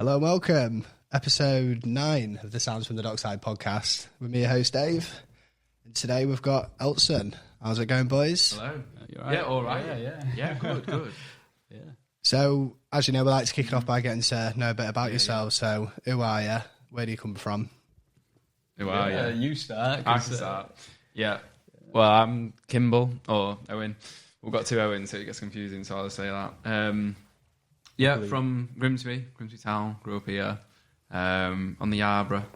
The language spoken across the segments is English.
Hello and welcome. Episode 9 of the Sounds from the Dockside podcast with me, your host Dave. And today we've got Elson. How's it going, boys? Hello. You all right? Yeah, all right. Yeah. Good. Yeah. So, as you know, we like to kick it off by getting to know a bit about yourselves. So, who are you? Where do you come from? Who are you? You start. I can start. Yeah. Well, I'm Kimball or Owen. We've got two Owens, so it gets confusing, so I'll just say that. From Grimsby town. Grew up here on the Yarborough,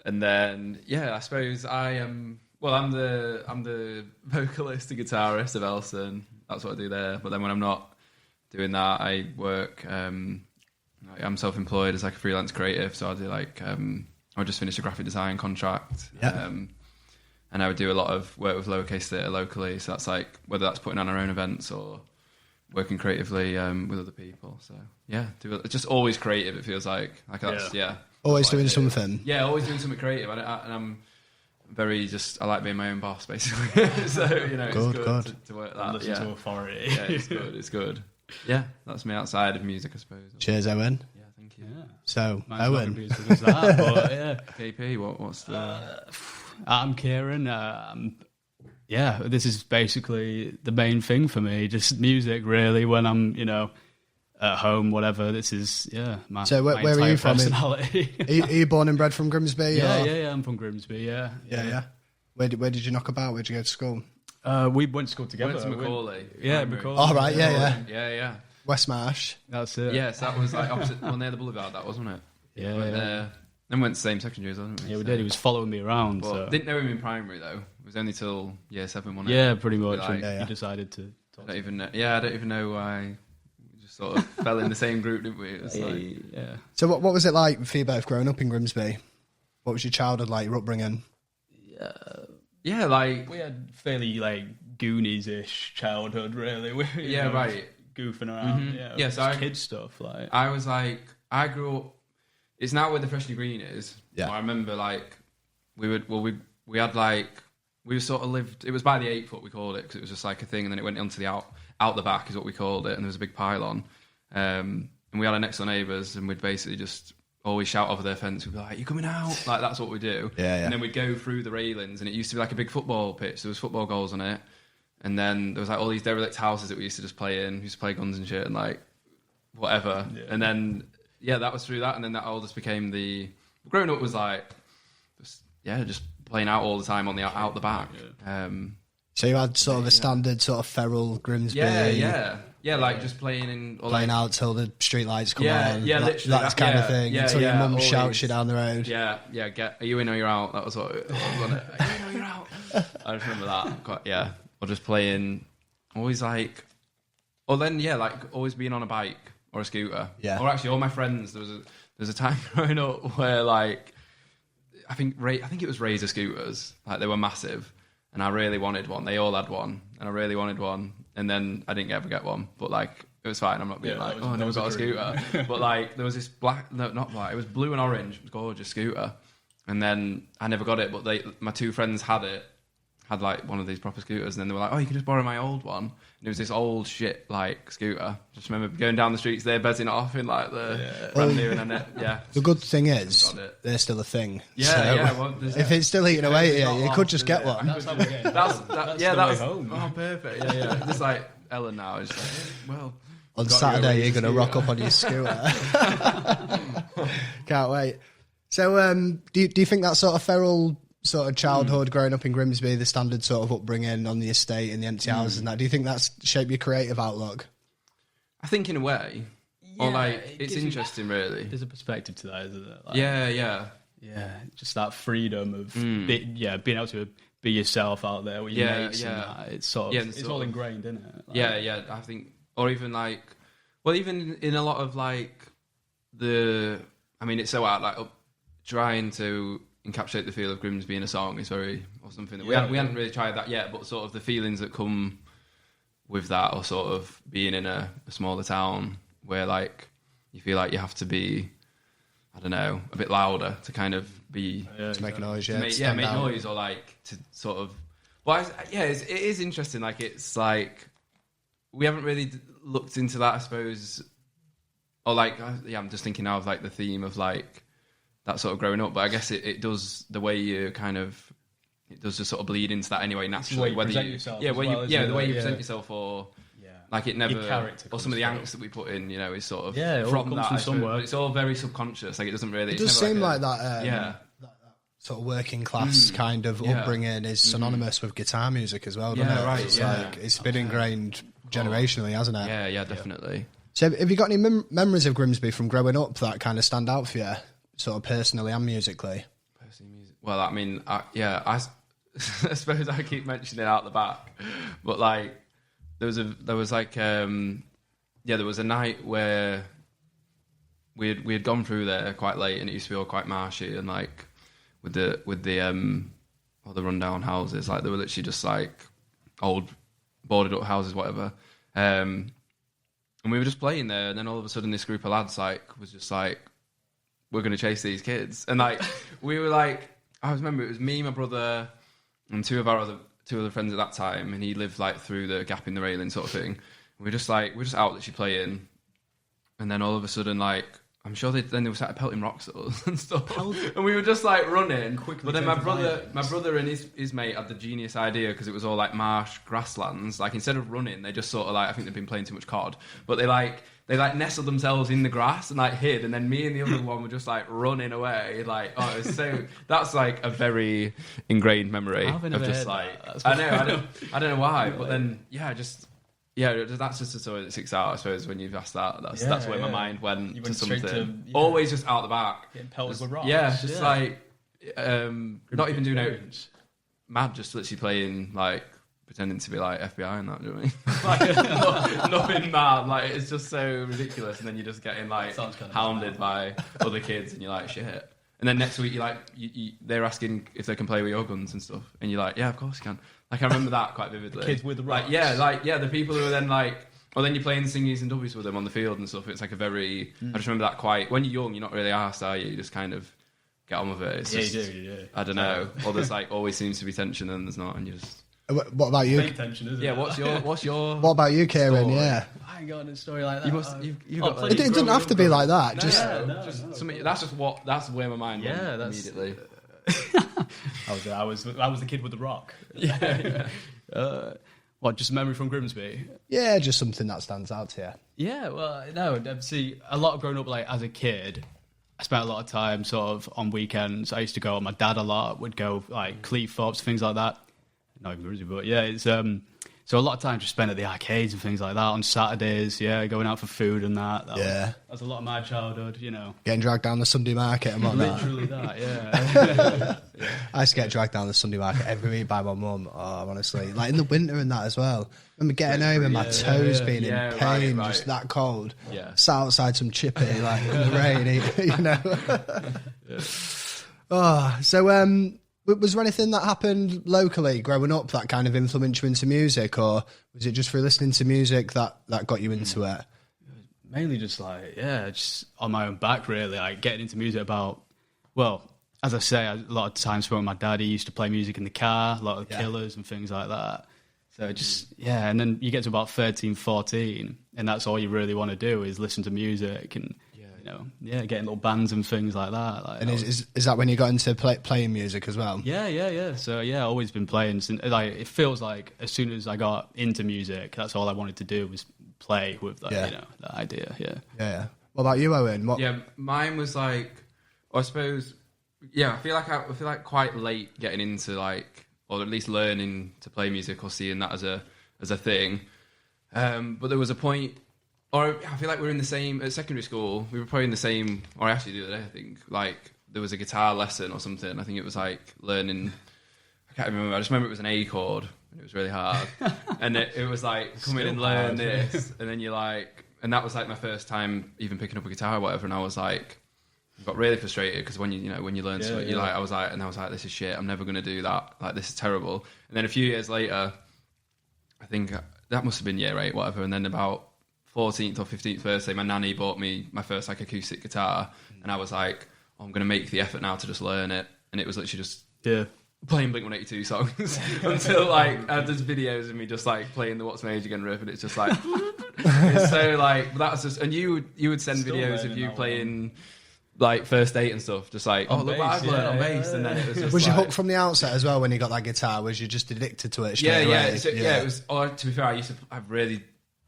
and then I suppose I am. Well, I'm the vocalist and guitarist of Elson. That's what I do there. But then when I'm not doing that, I work. I'm self-employed as like a freelance creative, so I do I just finished a graphic design contract. Yeah. And I would do a lot of work with lowercase theatre locally. So that's like whether that's putting on our own events or working creatively with other people. So it's just always creative. It feels like that's Always doing something. Yeah, always doing something creative. And I'm very I like being my own boss basically. So it's good. To work that. Listen to authority. Yeah, it's good. Yeah, that's me outside of music, I suppose. Cheers, Owen. Yeah, thank you. Yeah. So, Mine's Owen. not gonna be as good as that, but yeah. KP, what's the... I'm Kieran. This is basically the main thing for me. Just music, really. When I'm, at home, whatever. This is, my. So, where my are you from? personality. Are you born and bred from Grimsby? Yeah. I'm from Grimsby. Yeah. Where did you knock about? Where'd you go to school? We went to school together. Went to Macaulay. Macaulay. Oh, right, yeah. Yeah. West Marsh. That's it. Yes, that was like opposite, near the boulevard, that wasn't it? Yeah. Then we went to the same section years, didn't we? Yeah, we did. He was following me around. Well, didn't know him in primary though. It was only till year 7, wasn't it? Yeah, pretty much. He decided to. I don't even know. Yeah, I don't even know why. We just sort of fell in the same group, didn't we? It was So what was it like for you both growing up in Grimsby? What was your childhood like? Your upbringing? Yeah, like we had fairly Goonies-ish childhood, really. Right. Goofing around. Mm-hmm. Yeah, so kid stuff. I grew up. It's now where the Freshly Green is. Yeah. I remember we sort of lived. It was by the 8 foot we called it because it was just like a thing, and then it went onto the out the back is what we called it, and there was a big pylon. And we had our next door neighbours, and we'd basically just always shout over their fence. We'd be like, "You coming out?" Like that's what we do. Yeah. And then we'd go through the railings, and it used to be like a big football pitch. There was football goals on it, and then there was all these derelict houses that we used to just play in. We used to play guns and shit and whatever. Yeah. And then that was through that, and then that all just became the. Growing up was just playing out all the time on the out the back. Yeah. So you had sort of a standard sort of feral Grimsby. Yeah, just playing in... Playing out till the street lights come on. Yeah, literally. That kind of thing. Until your mum shouts you down the road. Yeah, are you in or you're out? That was what it was on it. Are you in or you're out? I just remember that. Or just playing... Always always being on a bike or a scooter. Yeah. Or actually, all my friends, there was a time growing up where, I think it was Razor scooters. They were massive. And I really wanted one. They all had one. And I really wanted one. And then I didn't ever get one. But, it was fine. I'm not being I never got a scooter. But, there was this not black. It was blue and orange. It was a gorgeous scooter. And then I never got it. But my two friends had one of these proper scooters. And then they were like, "Oh, you can just borrow my old one." And it was this old shit, scooter. Just remember going down the streets there, bezzing it off in, the brand new. And then, The good thing is, they're still a thing. Yeah, so if it's still eating away at you, you could just get one. That's how we're getting that's home. Oh, perfect. Yeah. Just Ellen now is on Saturday, you're going to rock up on your scooter. Can't wait. So, do you think that sort of feral sort of childhood growing up in Grimsby, the standard sort of upbringing on the estate and the empty houses and that, do you think that's shaped your creative outlook? I think in a way. It's interesting, really. There's a perspective to that, isn't it? Yeah. Just that freedom of being able to be yourself out there with your mates and that. It's sort of, it's all ingrained, isn't it? I think, or even even in a lot of it's so out, trying to encapsulate the feel of Grimsby in a song is something that we hadn't really tried that yet, but sort of the feelings that come with that, or sort of being in a smaller town where you feel like you have to be, I don't know, a bit louder to kind of be to make a noise, make noise, or to sort of. Well, it is interesting. We haven't really looked into that, I suppose, or like, I'm just thinking now of like the theme of like that sort of growing up. But I guess it does the way you kind of, it does just sort of bleed into that anyway naturally. The way you present yourself. The way you Yeah. present yourself, or like it never, or some of the angst that we put in, you know, is sort of it from comes that. from somewhere. It's all very subconscious. Like it doesn't really. It does seem like that. Yeah. Sort of working class kind of upbringing is synonymous with guitar music as well, doesn't it? Right. It's like it's been ingrained generationally, hasn't it? Yeah, definitely. So, have you got any memories of Grimsby from growing up that kind of stand out for you, sort of personally and musically? Well, I mean, I suppose I keep mentioning it out the back, but like there was a night where we had gone through there quite late, and it used to be all quite marshy, and like with the all the rundown houses, like they were literally just like old boarded up houses, whatever. And we were just playing there, and then all of a sudden this group of lads like was just like, we're going to chase these kids. And like we were like, I remember it was me, my brother, and two other friends at that time, and he lived like through the gap in the railing sort of thing. We're just out literally playing, and then all of a sudden like, I'm sure they started pelting rocks at us and stuff. And we were just like running. But then my brother and his mate had the genius idea, because it was all like marsh grasslands. Like instead of running, they just sort of like, I think they've been playing too much COD, but they nestled themselves in the grass and like hid. And then me and the other one were just like running away. Like, it was so, that's like a very ingrained memory of just like, I don't know why, but then that's just a story that sticks out, I suppose, when you've asked that. That's where my mind went to something. Always just out the back. Getting pelted with rocks. Yeah, just like, not even doing it mad, just literally playing, like, pretending to be like FBI and that, do you know what I mean? Like, nothing mad. Like, it's just so ridiculous. And then you're just getting, like, hounded by other kids, and you're like, shit. And then next week, you're like, they're asking if they can play with your guns and stuff. And you're like, yeah, of course you can. Like, I remember that quite vividly. The kids with the rocks. The people who are then like, then you're playing singies and dubbies with them on the field and stuff. It's like a very, I just remember that quite, when you're young, you're not really arsed, are you? You just kind of get on with it. It's just, you do. I don't know. Or there's like, always seems to be tension, and there's not, and you just... What about you? Fake tension, isn't it? Yeah, what's your... What about you, Kieran? Story? Yeah. I ain't got a story like that. You've got It doesn't have to be like that. Something, that's where my mind went immediately. I was the kid with the rock. Yeah. What, just a memory from Grimsby? Yeah, just something that stands out to you. Yeah, well, no, see, a lot of growing up, like, as a kid, I spent a lot of time sort of on weekends. I used to go with my dad a lot, would go, like, Cleethorpes, things like that. Not even Grimsby, but yeah, it's, so a lot of time just spent at the arcades and things like that on Saturdays, going out for food and that. That was a lot of my childhood, you know. Getting dragged down the Sunday market and whatnot. Literally that, yeah. I used to get dragged down the Sunday market every week by my mum, honestly. Like in the winter and that as well. I remember getting home and my toes being in pain, right. just that cold. Yeah. Sat outside some chippy, like in the rain, you know. So was there anything that happened locally growing up that kind of influenced you into music, or was it just through listening to music that got you into it? Mainly just like, just on my own back, really, like getting into music about, well, as I say, a lot of times with my dad, he used to play music in the car, a lot of Killers and things like that. So just, and then you get to about 13, 14, and that's all you really want to do is listen to music and, getting little bands and things like that. Like, and is that when you got into playing music as well? Yeah. So, always been playing. Like, it feels like as soon as I got into music, that's all I wanted to do was play with that, that idea, Yeah. What about you, Owen? Yeah, mine was like, I suppose, I feel like quite late getting into like, or at least learning to play music or seeing that as a thing. But there was a point, or I feel like we're in the same, at secondary school, we were probably in the same, or actually the other day, I think, like, there was a guitar lesson or something. I think it was like learning, I can't remember, I just remember it was an A chord, and it was really hard. And it was like, come in and learn this, and then you're like, and that was like my first time even picking up a guitar or whatever, and I was like, I got really frustrated, because when you learn something, you're like, I was like, this is shit, I'm never going to do that, like, this is terrible. And then a few years later, I think that must have been year 8, whatever, and then about 14th or 15th birthday, my nanny bought me my first like acoustic guitar, and I was like, I'm going to make the effort now to just learn it. And it was literally just playing Blink-182 songs until like there's videos of me just like playing the What's My Age Again riff, and it's just like It's so like that's just, and you would send Still videos of learning you that playing like first date and stuff, just like On look what bass, I've learned on bass, and then it was just Was you like, hooked from the outset as well when you got that guitar? Was you just addicted to it yeah, straight away? So, yeah. It was. Oh, to be fair, I used to have really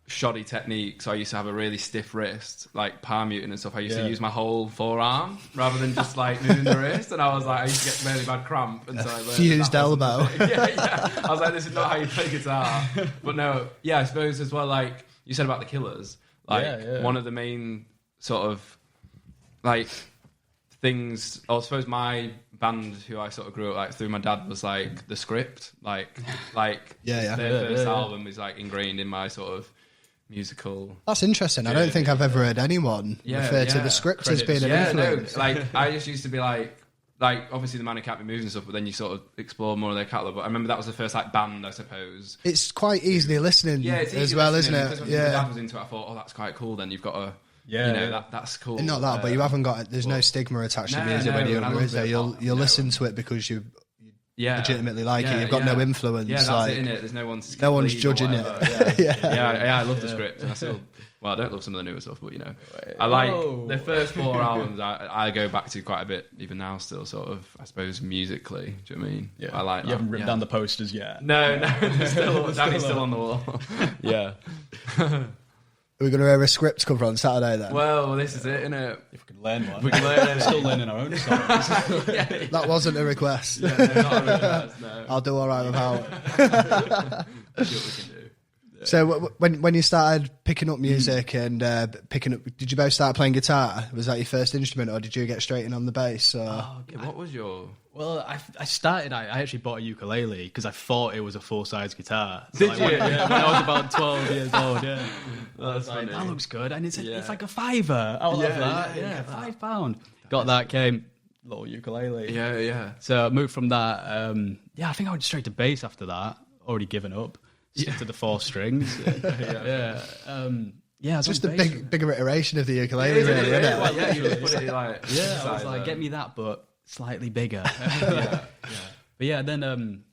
shoddy technique, so I used to have a really stiff wrist, like palm muting and stuff. I used to use my whole forearm rather than just like moving the wrist, and I was like, I used to get really bad cramp, and so I learned fused elbow. yeah. I was like, this is not how you play guitar. But no, yeah, I suppose as well, like you said about the Killers, like one of the main sort of like things, I suppose my band who I sort of grew up like through my dad was like The Script, like their first album is like ingrained in my sort of musical. That's interesting. I don't think I've ever heard anyone refer to The Script as being an influence. No, like I just used to be like obviously the Man Who Can't Be Moved and stuff, but then you sort of explore more of their catalogue. But I remember that was the first like band, I suppose. It's quite easily listening as well, isn't it? My dad was into it. I thought, oh, that's quite cool. Then you've got a that's cool. Not that, but you haven't got. There's no stigma attached to music when you're younger, is there? You'll listen to it because you legitimately like it. You've got no influence. Yeah, that's like, it, innit? There's no one's judging it. I love The Script, and I still. Well, I don't love some of the newer stuff, but you know, I like the first 4 albums. I go back to quite a bit even now, still sort of. I suppose musically, do you know what I mean? Yeah, I like. You haven't ripped down the posters yet. No, Danny's still on the wall. Yeah. Are we going to hear a Script cover on Saturday then? Well, this is it, innit? If we can learn one. We can learn it. Still learning our own songs. That wasn't a request. Yeah, no, not a request, no. I'll do all right without. See what we can do. So when you started picking up music and picking up, did you both start playing guitar? Was that your first instrument, or did you get straight in on the bass? Or? Oh, okay. What was your? Well, I actually bought a ukulele because I thought it was a full-size guitar. So Did you? When I was about 12 years old, yeah. That's funny. That looks good. And it's like a $5. I'll have that. Yeah, £5. Got that, came little ukulele. Yeah. So I moved from that. I think I went straight to bass after that. Already given up. Stick to the 4 strings. Just a bigger iteration of the ukulele, really, isn't it? Like, you just put it like. I was like, get me that, but slightly bigger. But then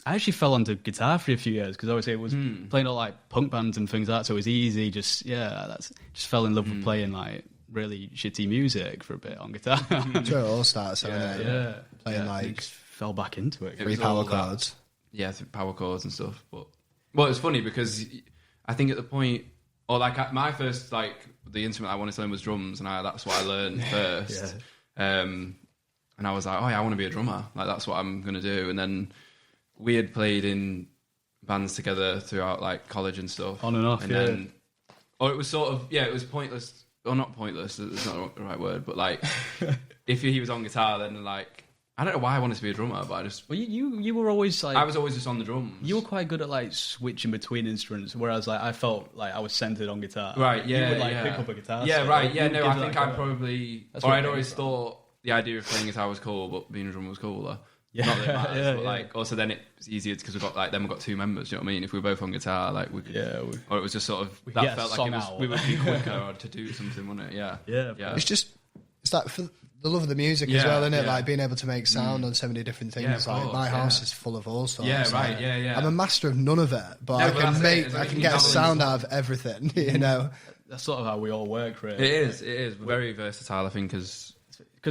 I actually fell onto guitar for a few years because obviously it was playing all like punk bands and things like that, so it was easy. Just fell in love with playing like really shitty music for a bit on guitar. That's where it all starts, isn't it? Yeah, playing like just fell back into it. 3 power chords. Through power chords and stuff. But it's funny because I think at the point, or like my first like the instrument I wanted to learn was drums, and that's what I learned first. And I was like, oh yeah, I want to be a drummer. Like that's what I'm gonna do. And then we had played in bands together throughout like college and stuff, on and off. And then, it was sort of it was pointless, or not pointless. It's not the right word, but like if he was on guitar, then like I don't know why I wanted to be a drummer, but I just. Well, you were always like. I was always just on the drums. You were quite good at like switching between instruments, whereas like I felt like I was centered on guitar. Right. Yeah. You would like pick up a guitar. Yeah. So, right. Yeah. No, I think like I probably. Or I'd always thought the idea of playing guitar was cool, but being a drummer was cooler. Yeah. Not that it matters, but like also then it's easier because we've got 2 members. You know what I mean? If we were both on guitar, like we could. Or it was just sort of that felt like it was. We would be quicker or to do something, wouldn't it? Yeah. Yeah. It's that for the love of the music as well, isn't it? Like being able to make sound on so many different things. Yeah, like my house is full of all sorts. Yeah, right. Like, yeah. I'm a master of none of it, but I can get a sound out of everything. You know, that's sort of how we all work, really. It is. We're very versatile, I think, because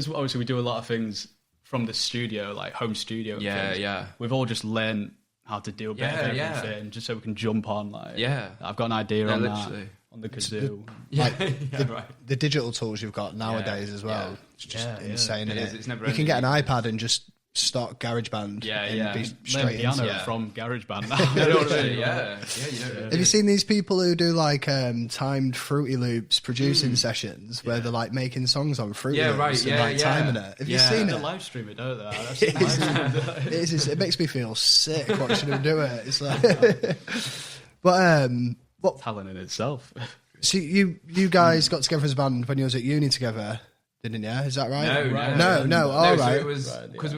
obviously we do a lot of things from the studio, like home studio. Yeah. We've all just learned how to do a bit of everything, just so we can jump on. Like, I've got an idea on that. On the kazoo. The digital tools you've got nowadays as well. It's just insane, isn't it? It's never you can get an iPad and just start GarageBand and be straight piano into it. from GarageBand. Have you seen these people who do like timed Fruity Loops producing sessions where they're like making songs on Fruity Loops and like timing it? Have you seen it? They live stream it, don't they? It makes me feel sick watching them do it. It's like, but talent in itself. So you guys got together as a band when you was at uni together, didn't you? Is that right? No. All right. So it was because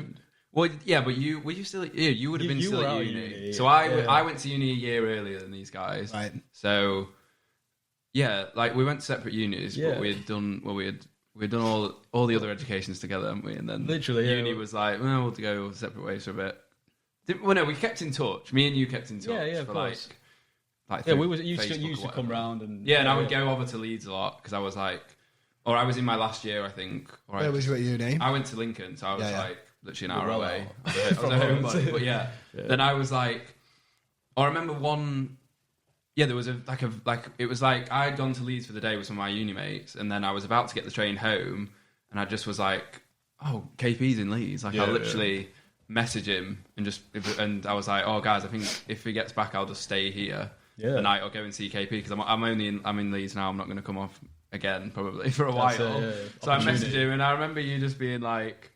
but you were you still? Yeah, you would have been still at uni. So I went to uni a year earlier than these guys. Right. So like we went to separate unis, but we had done all the other educations together, hadn't we? And then uni was like, well, we'll go separate ways for a bit. Well, no, we kept in touch. Me and you kept in touch for like Yeah, through we used Facebook to or come whatever. round and Yeah, and I would go over to Leeds a lot because I was like, or I was in my last year, I think. Or Where was you at uni? I went to Lincoln, so I was like literally an hour away. I was a From homebody, but yeah. Then I was like, I remember one. Yeah, there was it was like I'd gone to Leeds for the day with some of my uni mates, and then I was about to get the train home, and I just was like, "Oh, KP's in Leeds." Like I literally message him and I was like, "Oh, guys, I think if he gets back, I'll just stay here the night or go and see KP because I'm in Leeds now. I'm not going to come off again probably for a while." So I messaged him, and I remember you just being like,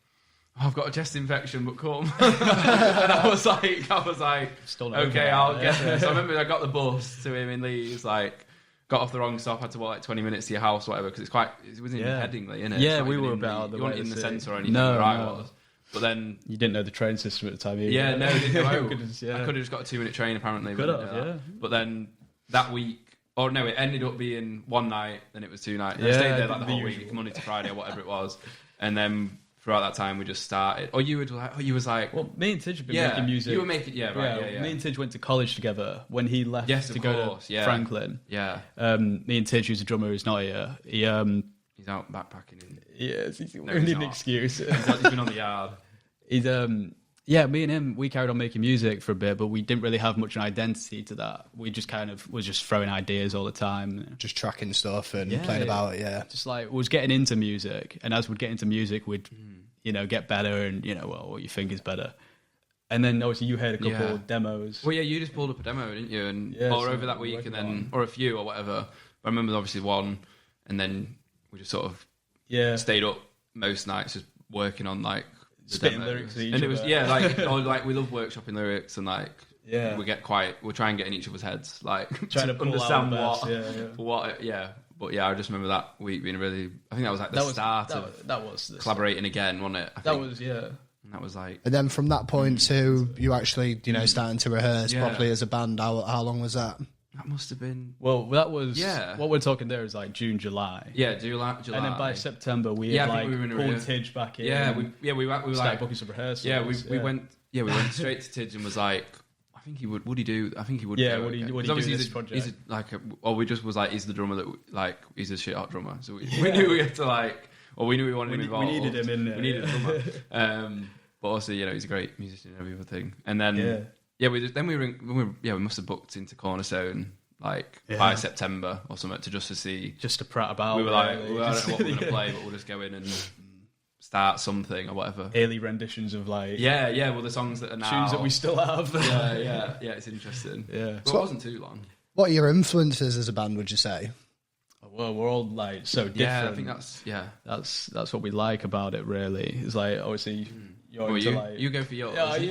"Oh, I've got a chest infection, but come." And I was like, "Okay, I'll get there." So I remember I got the bus to him in Leeds, like got off the wrong stop, had to walk like 20 minutes to your house, or whatever, because it was in Headingley, innit? Yeah, we were about you weren't in the centre or anything no, where I was. But then you didn't know the train system at the time either. Yeah, no, I could have just got a 2-minute train apparently. Could have, yeah. But then that week, or no, it ended up being one night, then it was 2 nights. I stayed there like the whole week, Monday to Friday or whatever it was, and then throughout that time we just started. Or you was like, well, me and Tidge have been making music. You were making, yeah. Me and Tidge went to college together when he left to go to Franklin. Yeah. Me and Tidge, who's a drummer, who's not here. He's out backpacking. Yes, we need an excuse. He's been on the yard. He's me and him, we carried on making music for a bit, but we didn't really have much an identity to that. We just kind of was just throwing ideas all the time, just tracking stuff and playing about it. Yeah, just like was getting into music, and as we'd get into music, we'd get better, and what you think is better. And then obviously you heard a couple demos. Well, yeah, you just pulled up a demo, didn't you? And or over that week, and then or a few or whatever. But I remember obviously one, and then we just sort of stayed up most nights just working on like. Spitting lyrics at each and it was other. like we love workshopping lyrics and like we get quite we'll try and get in each other's heads like trying to understand what but I just remember that week being really I think that was like the start of collaborating again, wasn't it? And that was like and then from that point to you actually starting to rehearse properly as a band, how long was that? That must have been... Well, that was... What we're talking there is like June, July. Yeah, July. And then by September, we had like pulled Tidge back in. We were started like... booking some rehearsals. Yeah, we went straight to Tidge and was like, I think he would he do... I think he would would he do this project? He's we just was like, he's the drummer that... Like, he's a shit hot drummer. So we knew we had to like... Or we knew we wanted him involved. We needed him in there. We needed a drummer. But also, he's a great musician and every other thing. And then... we must have booked into Cornerstone by September or something to see. Just to prat about. We were like, we don't know what we're going to play, but we'll just go in and start something or whatever. Early renditions of well, the songs that are now. Tunes that we still have. yeah, it's interesting. Yeah. But it wasn't too long. What are your influences as a band, would you say? Well, we're all like so different. Yeah, I think that's what we like about it, really. It's like, obviously... You go for yours. No, I'm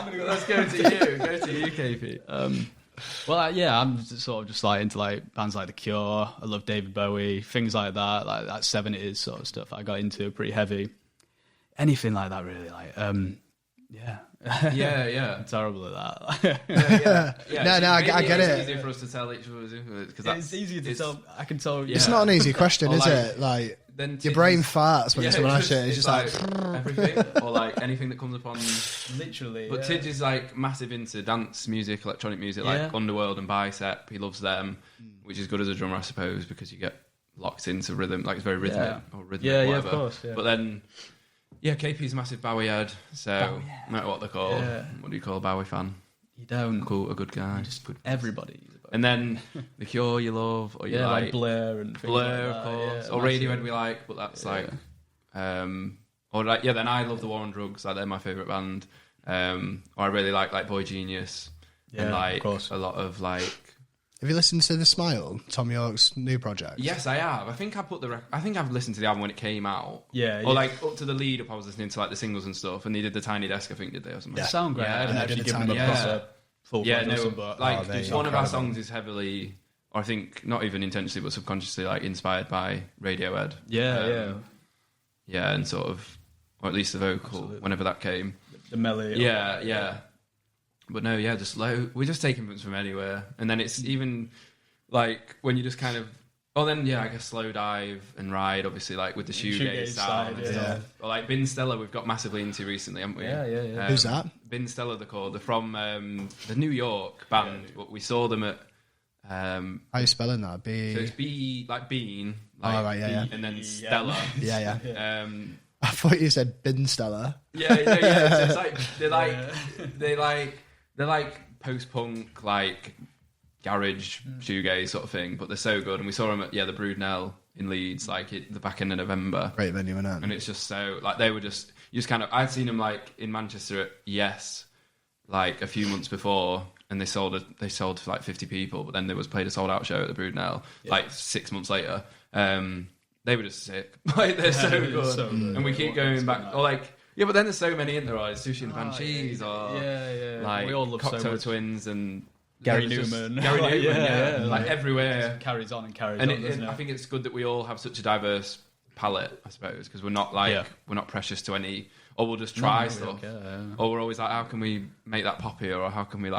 gonna go. Let's go to you. Go to you, KP. I'm sort of just like into like bands like The Cure. I love David Bowie, things like that 70s sort of stuff. I got into pretty heavy. Anything like that, really. I'm terrible at that. I get it. It's easier for us to tell each other because it's easier to tell. I can tell. It's not an easy question, is it? Like. Then your brain farts when someone asks it. It's just like everything, or like anything that comes upon. Literally. But Tidge is like massive into dance music, electronic music, like Underworld and Bicep. He loves them, which is good as a drummer, I suppose, because you get locked into rhythm. Like it's very rhythmic or rhythmic, whatever. Of course. Yeah. But then, KP's a massive Bowie head. So no matter what they're called, what do you call a Bowie fan? You don't. Cool, a good guy. Just good. Everybody. And then The Cure you love, or you like Blur and things Blur, like of course, or Radiohead we like, but that's then I love the War on Drugs, like they're my favourite band. Or I really like Boy Genius, and like a lot of like. Have you listened to The Smile, Tom York's new project? Yes, I have. I think I've listened to the album when it came out. Yeah. Or like up to the lead up, I was listening to like the singles and stuff, and they did the Tiny Desk, I think, did they or something? Yeah. Sound great. I haven't actually given them a proper. One of our songs is heavily, or I think not even intentionally, but subconsciously, like inspired by Radiohead. And sort of, or at least the vocal, whenever that came, the melody. But no, just we just take influence from anywhere, and then it's even like when you just kind of Oh, then I guess Slow Dive and Ride, obviously, like with the shoegaze sound and stuff. Or like Bin Stella, we've got massively into recently, haven't we? Yeah. Who's that? Bin Stella, they're called. They're from the New York band, but we saw them at. How are you spelling that? So it's B like bean, like and then Stella. Yeah. I thought you said Bin Stella. Yeah. So it's like they're like post punk, like garage shoegaze sort of thing, but they're so good. And we saw them at the Broodnell in Leeds, like the back end of November. Great venue, innit? And it's just so like they were just you just kind of I'd seen them like in Manchester at Yes, like a few months before. And they sold to like 50 people, but then they played a sold out show at the Broodnell like 6 months later. They were just sick. Like they're so good. And we keep going back. Or like but then there's so many in there. Like Sushi and the Banshees, or like we all love Cocktail Twins and Gary Newman. Like everywhere. Carries on. And I think it's good that we all have such a diverse palette, I suppose, because we're not we're not precious to any. Or we'll just try stuff. Or we're always like, how can we make that poppier? Or how can we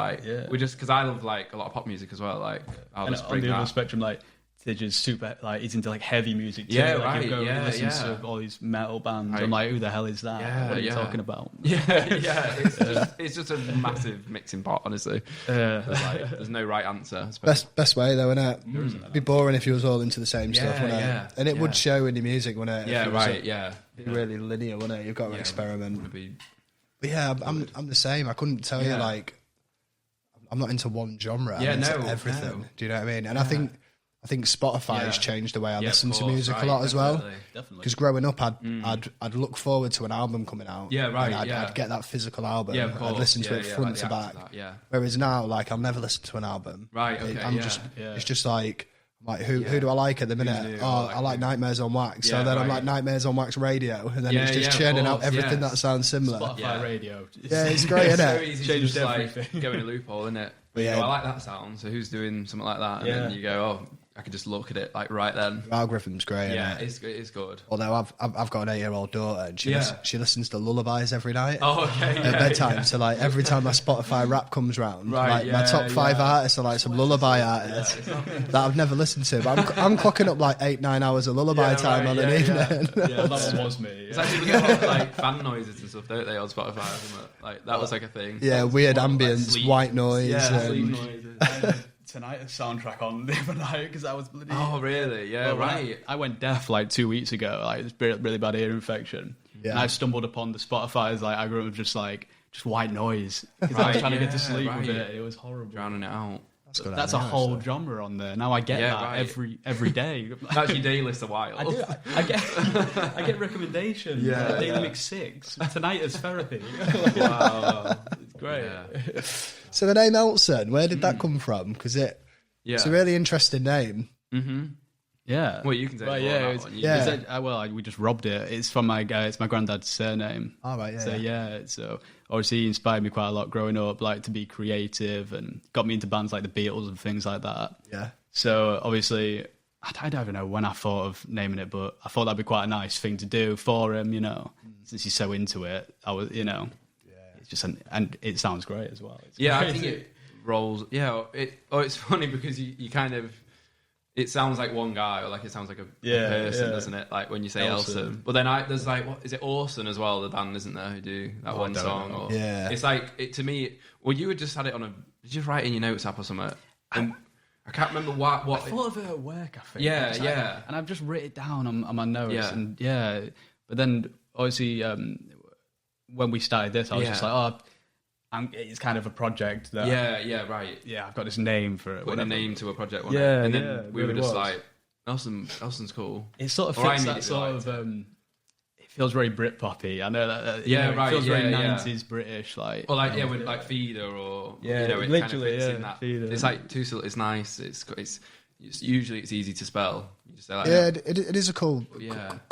we just, because I love like a lot of pop music as well. Like, I'll just bring on the that. other spectrum, like, they're just super, like, he's into like heavy music too. Yeah, like, right. He listens to all these metal bands. Right. I'm like, who the hell is that? What are you talking about? It's just a massive mixing pot, honestly. There's no right answer, I suppose. Best way though, innit? It'd be boring if you was all into the same stuff, wouldn't it? Yeah, and it would show in your music, wouldn't it? Yeah, right. Be really linear, wouldn't it? You've got to experiment. But I'm the same. I couldn't tell you like I'm not into one genre. I'm into everything. Do you know what I mean? And I think Spotify has changed the way I listen to music a lot as well. Definitely. Because growing up, I'd look forward to an album coming out. Yeah, right. And I'd get that physical album. Yeah, of course. I'd listen to it front to back. Whereas now, like, I'll never listen to an album. Right. Okay. It's just like who do I like at the minute? I like Nightmares on Wax. So then I'm like Nightmares on Wax Radio, and then it's just churning out everything that sounds similar. Spotify Radio. Yeah, it's great, isn't it? It's so easy to just like go in a loophole, isn't it? But I like that sound. So who's doing something like that? And then you go, I could just look at it like right then. The algorithm's great. Yeah, it's good. Although I've got an 8-year-old daughter, and she listens to lullabies every night. Oh, okay. At bedtime. So like every time my Spotify rap comes round, my top 5 artists are like some lullaby artists that I've never listened to. But I'm clocking up like 8-9 hours of lullaby time on an evening. Yeah, that was me. It's like people get like fan noises and stuff, don't they, on Spotify? Isn't it? Like that was like a thing. Yeah, weird ambience, like white noise. Yeah, sleep noises. Tonight a soundtrack on the other night because I was bloody. Oh really? Yeah, right. I went deaf like 2 weeks ago. Like this really bad ear infection. Yeah. And I stumbled upon the Spotify's like algorithm of just white noise because I was trying to get to sleep with it. It was horrible. Drowning it out. That's a whole genre on there. Now I get that every day. That's your day list a while. I do. I get recommendations. Yeah, Daily Mix 6. Tonight is therapy. Wow, it's great. Yeah. So the name Elson, where did that come from? Because it's a really interesting name. Mm-hmm. Yeah. Well, you can say that one. We just robbed it. It's from it's my granddad's surname. Oh, right, So obviously he inspired me quite a lot growing up, like to be creative and got me into bands like the Beatles and things like that. Yeah. So obviously, I don't even know when I thought of naming it, but I thought that'd be quite a nice thing to do for him, since he's so into it. I was, it's just, and it sounds great as well. It's I think it rolls. Yeah. It's funny because you kind of, it sounds like one guy, or like it sounds like a person, doesn't it? Like when you say Elson. But then there's like, what is it? Orson as well, the band, isn't there? Who do that one song? It's like to me. Well, you had just had it on did you just write in your notes app or something? And I can't remember what. I thought of it at work. I think. Yeah. And I've just written it down on my notes. Yeah. But then obviously, when we started this, I was just like, it's kind of a project that... right. Yeah, I've got this name for it. Put a name to a project, wasn't it? And then we were just like, Elson's cool. It sort of fits that sort of... it feels very Britpoppy. I know that. It feels very 90s British, like... Or like, with like Feeder or... Yeah, it literally, kind of fits in that. Feeder. It's like it's nice. It's usually it's easy to spell. You just say like, it is a cool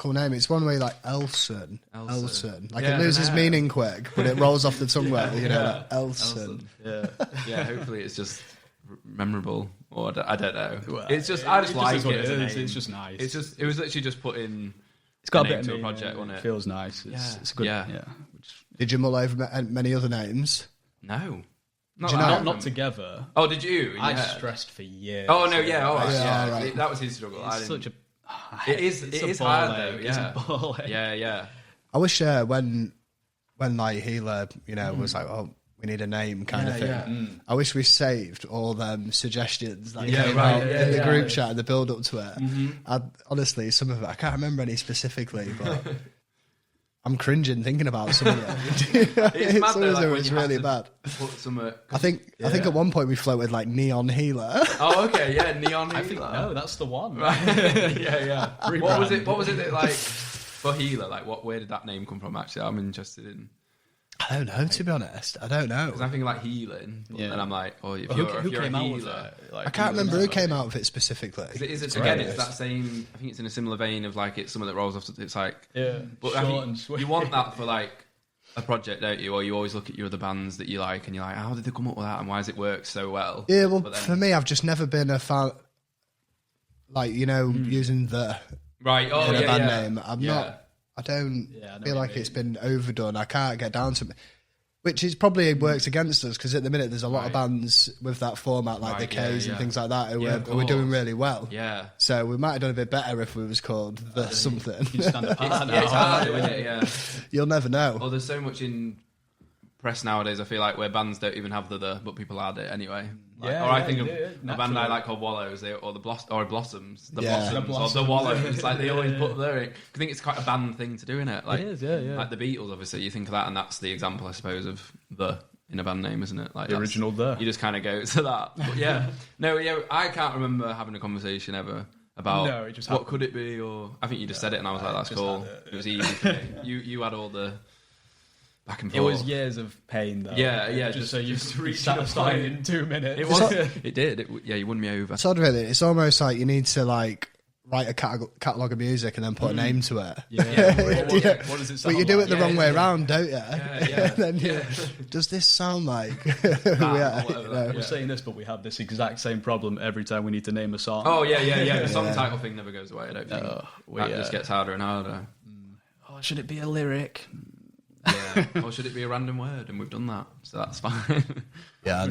name. It's one way like Elson. Like it loses meaning quick, but it rolls off the tongue well. Like Elson. Yeah. Hopefully it's just memorable, or I don't know. Well, it's just I just like it. It's just nice. It was literally just put in. It's got a bit to a project, wasn't it? Feels nice. It's good. Yeah. Did you mull over many other names? No. Not, Do you know- Not together. Oh, did you? I Yeah. stressed for years. Oh no, yeah, Yeah, yeah. right. That was his struggle. I It's didn't- such a. It is a hard ball though. ache. It's Yeah, a ball ache. yeah. I wish when like Healer, was like, oh, we need a name kind of thing. yeah. I wish we saved all them suggestions that Yeah, came right, out yeah, in the yeah. group chat and the build up to it. Honestly, some of it I can't remember any specifically, but I'm cringing thinking about some of it. It's mad Some though, of like, it when was you have really to bad. Put some. I think at one point we floated like Neon Healer. Oh, okay, yeah, neon. I think no, that's the one. Right. yeah. What was Rebrand. it? What was it that, like for Healer? Like, where did that name come from? Actually, I'm interested in. I don't know, to be honest. I don't know. Because I'm thinking like healing, Yeah. and I'm like, oh, if Who you're came a out with healer. it? Like, I can't remember who came out with it specifically. 'Cause it is It's again, right. it's that same. I think it's in a similar vein of like it's something that rolls off. It's like, Yeah, but I short think and sweet. you want that for like a project, don't you? Or you always look at your other bands that you like, and you're like, how did they come up with that, and why has it worked so well? Yeah, well, But then- for me, I've just never been a fan, like, using the right? Oh, in a yeah, band yeah. name. I'm Yeah. not. I don't Yeah, I know feel what like you it's mean. been overdone. I can't get down to it. Which is probably works against us because at the minute there's a lot of Right. bands with that format, like Right, the yeah, K's and yeah. things like that, who Yeah, are of who are doing course. really well. Yeah. So we might have done a bit better if we was called the something. You stand apart Yeah, it's hard, now. isn't it? Yeah. You'll never know. Well, there's so much in press nowadays. I feel like where bands don't even have but people add it anyway. Like, Yeah, or I yeah, think of yeah, a band I naturally. like called Wallows, or the Blossoms, Yeah. or Blossoms. the Wallows. Like they always put there. I think it's quite a band thing to do, isn't it? Like, It is, yeah. Like the Beatles, obviously, you think of that, and that's the example, I suppose, of in a band name, isn't it? Like The that's- original The. You just kind of go to that. But yeah, I can't remember having a conversation ever about No, it just what happened. could it be, or I think you just said it, and I was like, that's just cool. had it, It was easy for me. You had all the back and It forth. was years of pain, though. Yeah, Just so you just reaching a satisfied point. in 2 minutes. It was. It did. Yeah, you won me over. It's odd, really. It's almost like you need to like write a catalogue of music and then put a name to it. Yeah. Yeah. What does it But sound you do it like? the wrong way yeah. around, don't you? Yeah. And then does this sound like or whatever that We're saying this, but we have this exact same problem every time we need to name a song. Oh yeah. The song title thing never goes away. I don't think. That just gets harder and harder. Oh, should it be a lyric? Yeah. Or should it be a random word? And we've done that, so that's fine. Yeah, I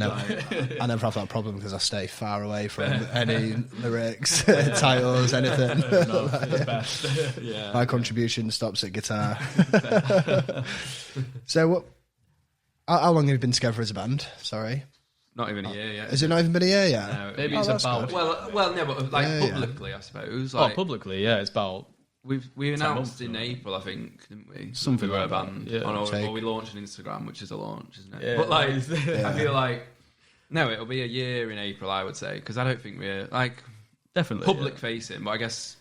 never have that problem because I stay far away from any lyrics, titles, anything. No, it's best. Yeah. My contribution stops at guitar. So, how long have you been together as a band? Sorry, Not even a year yet. has it not even been a year yet? No, Maybe Oh, it's that's about. good. Well, no, but like Yeah, yeah. publicly, I suppose. Oh, Like, publicly, yeah, it's about. we announced months, in right? April, I think, didn't we? Something we were like a that, band, yeah. or we launched an Instagram, which is a launch, isn't it? Yeah. But like, Yeah. I feel like no, it'll be a year in April, I would say, because I don't think we're like Definitely. public facing. But I guess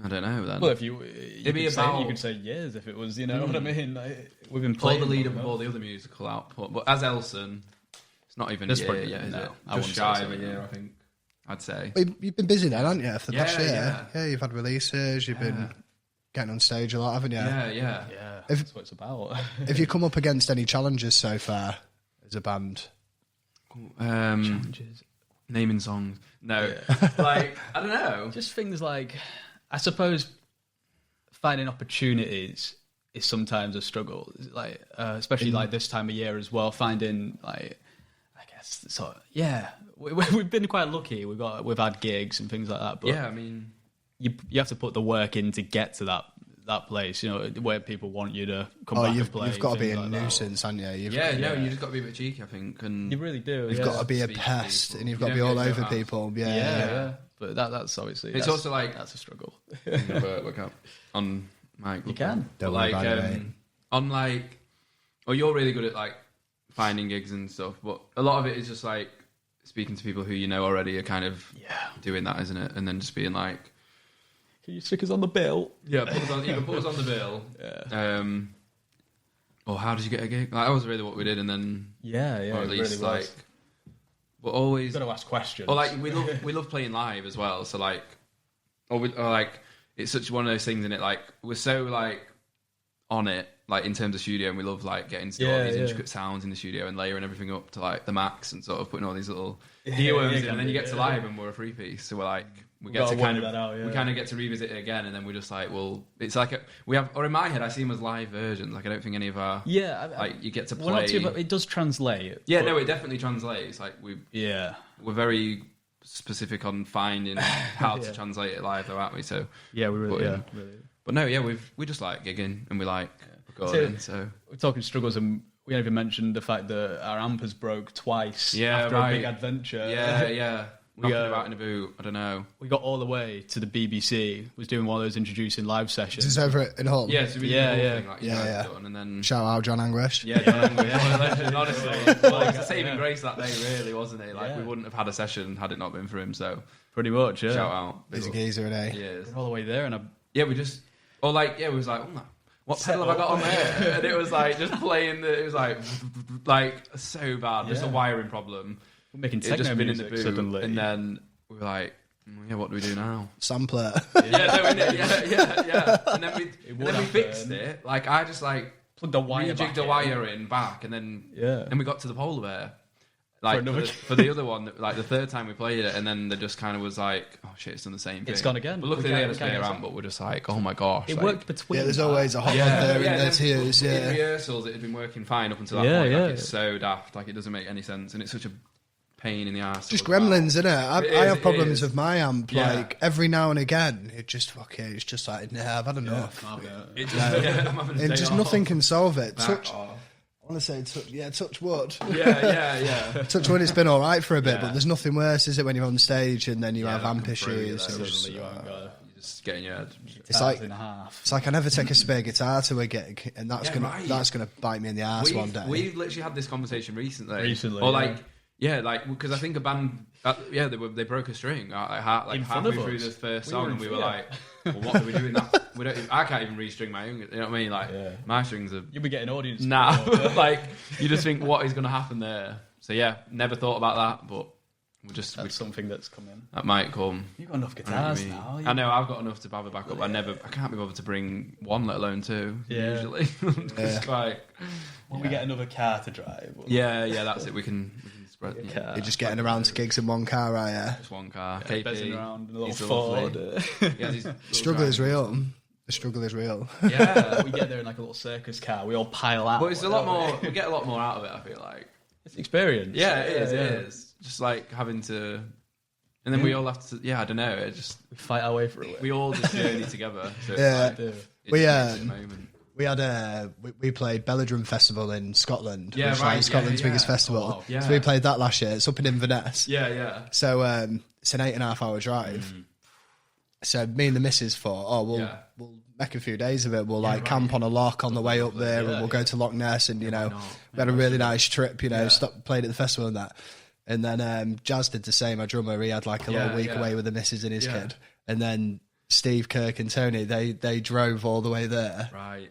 I don't know. Then Well, if you It'd be could say, about- you could say years if it was, you know what I mean? Like, we've been all playing the lead up long of all the other musical output. But as Elson, it's not even That's a year probably- yet, is no, it? I Just wouldn't shy say of a so, year, no. I think. I'd say. Well, you've been busy then, haven't you, for the past Yeah, year? yeah. You've had releases, you've been getting on stage a lot, haven't you? Yeah. Yeah, If- that's what it's about. Have you come up against any challenges so far as a band? Challenges. Naming songs. No, like I don't know. Just things like, I suppose, finding opportunities is sometimes a struggle. Like, especially like this time of year as well. Finding like, I guess, so yeah, we've been quite lucky. We've had gigs and things like that. But Yeah, I mean, you have to put the work in to get to that place. You know, where people want you to come back and play. You've got to be things a like that. nuisance, haven't you? You've yeah, got, no, you just got to be a bit cheeky, I think, and You really do. You've yeah. got to be a Speak to pest, people. and you've You got to be don't all get over to have- people. Yeah, Yeah. yeah. But that's obviously. It's also like that's a struggle. work out on mic. You can. Don't But worry like about it, mate. on like, oh, you're really good at like finding gigs and stuff, but a lot of it is just like speaking to people who you know already are kind of doing that, isn't it? And then just being like, Can you stick us on the bill? yeah, either put us on the bill, or how did you get a gig? Like, that was really what we did, and then Yeah, or at it least really like, was. but always You've got to ask questions. or like we love playing live as well. So like, or like it's such one of those things in it. Like we're so like on it, like in terms of studio, and we love like getting to do all these intricate sounds in the studio and layering everything up to like the max and sort of putting all these little earworms in, and then you get to live and we're a 3-piece. So we're like, we get to work that out, we kind of get to revisit it again, and then we're just like, well, it's like we have, or in my head, I see them as live versions. Like I don't think any of our like you get to play. Well, not too, but it does translate. Yeah, no, it definitely translates. Like we're very specific on finding how to translate it live, though, aren't we? So yeah, we really, really. But no, yeah, we just like gigging and we like recording. So we're talking struggles, and we haven't even mentioned the fact that our ampers broke twice after a big adventure. Yeah. Knocking about in a boot, I don't know. We got all the way to the BBC, was doing one of those introducing live sessions. This is over in Hull? Yeah, so we did the whole thing, done, and then... Shout out John Anglish. Yeah, John Anglish, honestly. Well, it was a saving grace that day, really, wasn't it? Like, we wouldn't have had a session had it not been for him, so... Pretty much, yeah. Shout out. He's a geezer, isn't he? Yeah. We're all the way there, and we just... Or like, we was like, what pedal have I got on there? And it was like, just playing it was like so bad. Just a wiring problem. We're making techno music suddenly. And then... we were like, what do we do now? Sampler. Yeah. And then we fixed it. Like I just like plugged the wire, rejigged the wire in back, and then we got to the polar bear. Like for the other one, like the third time we played it, and then they just kind of was like, oh shit, it's done the same thing. It's gone again. But luckily they had a spare amp, but we're just like, oh my gosh. It worked between. Yeah, there's always a hot one there in there too. In rehearsals, it had been working fine up until that point. Like it's so daft. Like it doesn't make any sense, and it's such a pain in the ass. Just gremlins, isn't it? I have problems with my amp. Like every now and again, it just it's just like, nah, I've had enough. And just nothing can solve it. I want to say, touch wood. Yeah. Touch wood, it's been all right for a bit, but there's nothing worse, is it, when you're on stage and then you have amp issues. You're just getting your head. It's like I never take a spare guitar to a gig, and that's gonna bite me in the ass one day. We've literally had this conversation recently. Or because I think a band, they broke a string halfway through the first song, and we were like, well, what do we do in that? I can't even restring my own. You know what I mean? Like my strings are. You'll be getting audience. Nah, like you just think, what is going to happen there? So never thought about that, but that's something that's coming. That might come. You've got enough guitars now. I know I've got enough to have a backup. I can't be bothered to bring one, let alone two. Usually, it's like when we get another car to drive. That's it. We can. You're just getting around to gigs in one car, right? Yeah, just one car. Buzzing around in a little Ford. Struggle is real. The struggle is real. Yeah, we get there in like a little circus car. We all pile out. But it's a lot more. We get a lot more out of it. I feel like it's experience. Yeah, it is. Just like having to, and then we all have to. Yeah, I don't know. It just we fight our way through it. We all just journey together. So we played Belladrum Festival in Scotland, which is like Scotland's biggest festival. Yeah. So we played that last year. It's up in Inverness. Yeah. So it's an 8.5 hour drive. So me and the missus thought, we'll make a few days of it. We'll camp on a loch on the way up there, and we'll go to Loch Ness, and we had a really nice trip. Played at the festival and that. And then Jazz did the same. Our drummer, he had like a little week away with the missus and his kid. And then Steve, Kirk, and Tony, they drove all the way there. Right.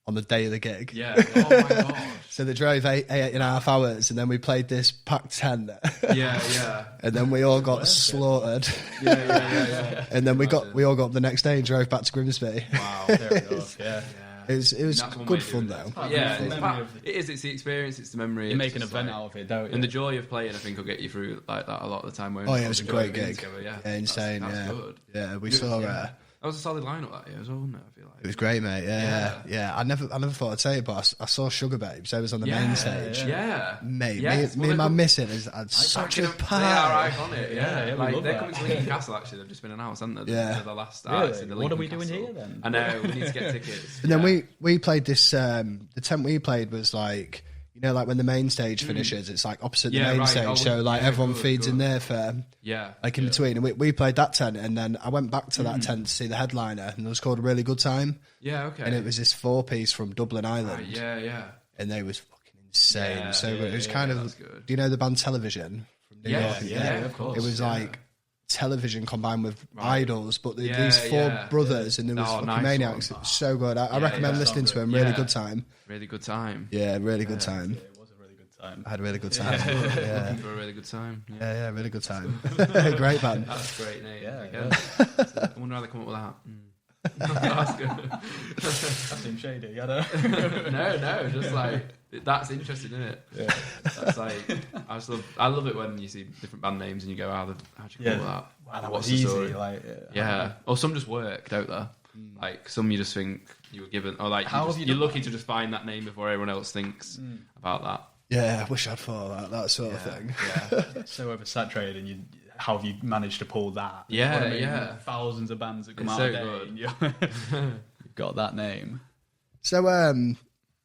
On the day of the gig. Yeah. Oh my gosh. So they drove 8.5 hours, and then we played this packed tent. Yeah. And then we all got slaughtered. Yeah. And then we all got up the next day and drove back to Grimsby. Wow, fair enough. Yeah. It was good fun though. It is. It's the experience. It's the memory. You make an event out of it, don't you? And the joy of playing, I think, will get you through like that a lot of the time. It was a great gig. Yeah, insane. That's good. Yeah, we saw. That was a solid lineup that year as well, wasn't it? I feel like it was great, mate. Yeah. I never thought I'd say it, but I saw Sugar Babes. I was on the main stage. Yeah, mate. Me and my missus had such a party. They are iconic. Yeah, like they're coming to Lincoln Castle. Actually, they've just been announced, haven't they? Yeah. The last artist in the Lincoln Castle. What are we doing here then? I know we need to get tickets. And then we played this. The tent we played was like. Like when the main stage finishes, it's like opposite the main stage, so like everyone feeds in there for like in between. And we played that tent, and then I went back to that tent to see the headliner, and it was called A Really Good Time. Yeah, okay. And it was this 4-piece from Dublin, Ireland. Yeah. And they was fucking insane. It was kind of. Do you know the band Television from New York? Yeah, of course. It was like Television combined with idols, but these 4 brothers, and there was fucking maniacs. It was so good. I recommend listening to them. Really good time. Really good time. Yeah, really good time. It was a really good time. I had a really good time. Looking for a really good time. Yeah, really good time. Great band. That's great, Nate. I wonder how they come up with that. That's good. That seems shady. I don't know. No, just like that's interesting, isn't it? Yeah. That's like I love it when you see different band names and you go, how'd you call that? Wow, that What's was the easy. story? Like, Yeah, or some just work, don't they? Like some you just think you were given, or like you're lucky to just find that name before everyone else thinks about that. Yeah, I wish I'd thought that sort of thing. Yeah, so oversaturated, and how have you managed to pull that? Yeah, You know what I mean? yeah. Thousands of bands that come It's out so a day, good. and you've got that name. So,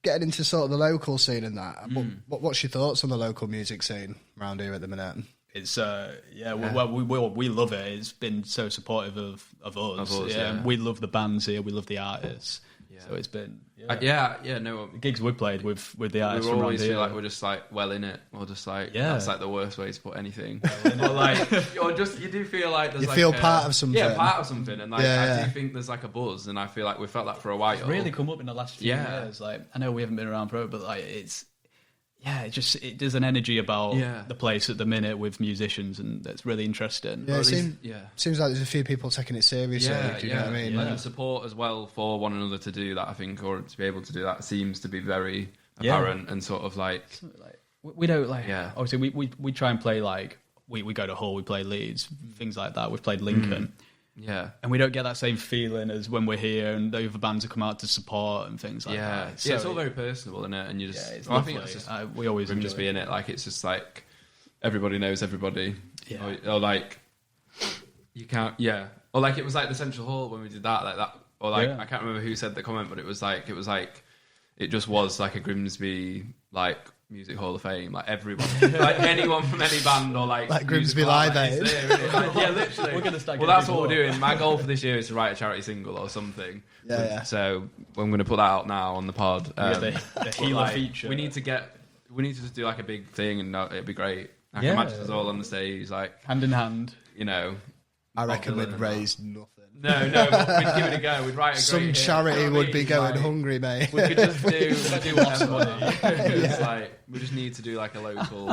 getting into sort of the local scene and that, what's your thoughts on the local music scene around here at the minute? It's well, we love it. It's been so supportive of us. Yeah. We love the bands here. We love the artists. So it's been No, the gigs we've played with the artists we from around always here. feel like we're just like well in it, or just like Yeah. that's like the worst way to put anything. Or like, or just you do feel like there's You like feel part of something. Yeah, part of something, and like Yeah, I yeah. do think there's like a buzz, and I feel like we felt that for a while. It's really come up in the last few Yeah. years. Like I know we haven't been around forever, but like there's an energy about the place at the minute with musicians, and that's really interesting. Yeah, least- seems like there's a few people taking it seriously. Do you know what I mean? Like the support as well for one another to do that, I think, or to be able to do that seems to be very apparent and sort of like We don't like. Yeah. Obviously, we try and play like we go to Hull, we play Leeds, things like that. We've played Lincoln. yeah. And we don't get that same feeling as when we're here and the other bands have come out to support and things like that. Yeah, it's all very personal, isn't it? And you just, it's I think lovely. that's just We always just be in it. Like it's just like everybody knows everybody. Yeah. Or like you can't. Yeah. Or like it was like the Central Hall when we did that. Like that. Or like I can't remember who said the comment, but it was like it just was like a Grimsby like Music Hall of Fame. Like everyone, like anyone from any band or like Grimsby musical Live art, Aid. like, it's there, isn't it? Like, yeah, literally. We're gonna start well, getting that's what people we're up. doing. My goal for this year is to write a charity single or something. Yeah. So I'm going to put that out now on the pod. the But, healer like, feature. We need to just do like a big thing, and it'd be great. I Yeah. can imagine us all on the stage, like hand in hand. you know. I reckon Bob we'd Dylan and raise nothing. No, we'd give it a go. We'd write a Some great hit. charity You know what I would be mean? going Like, hungry, mate. We could just do whatever. It's like we just need to do like a local,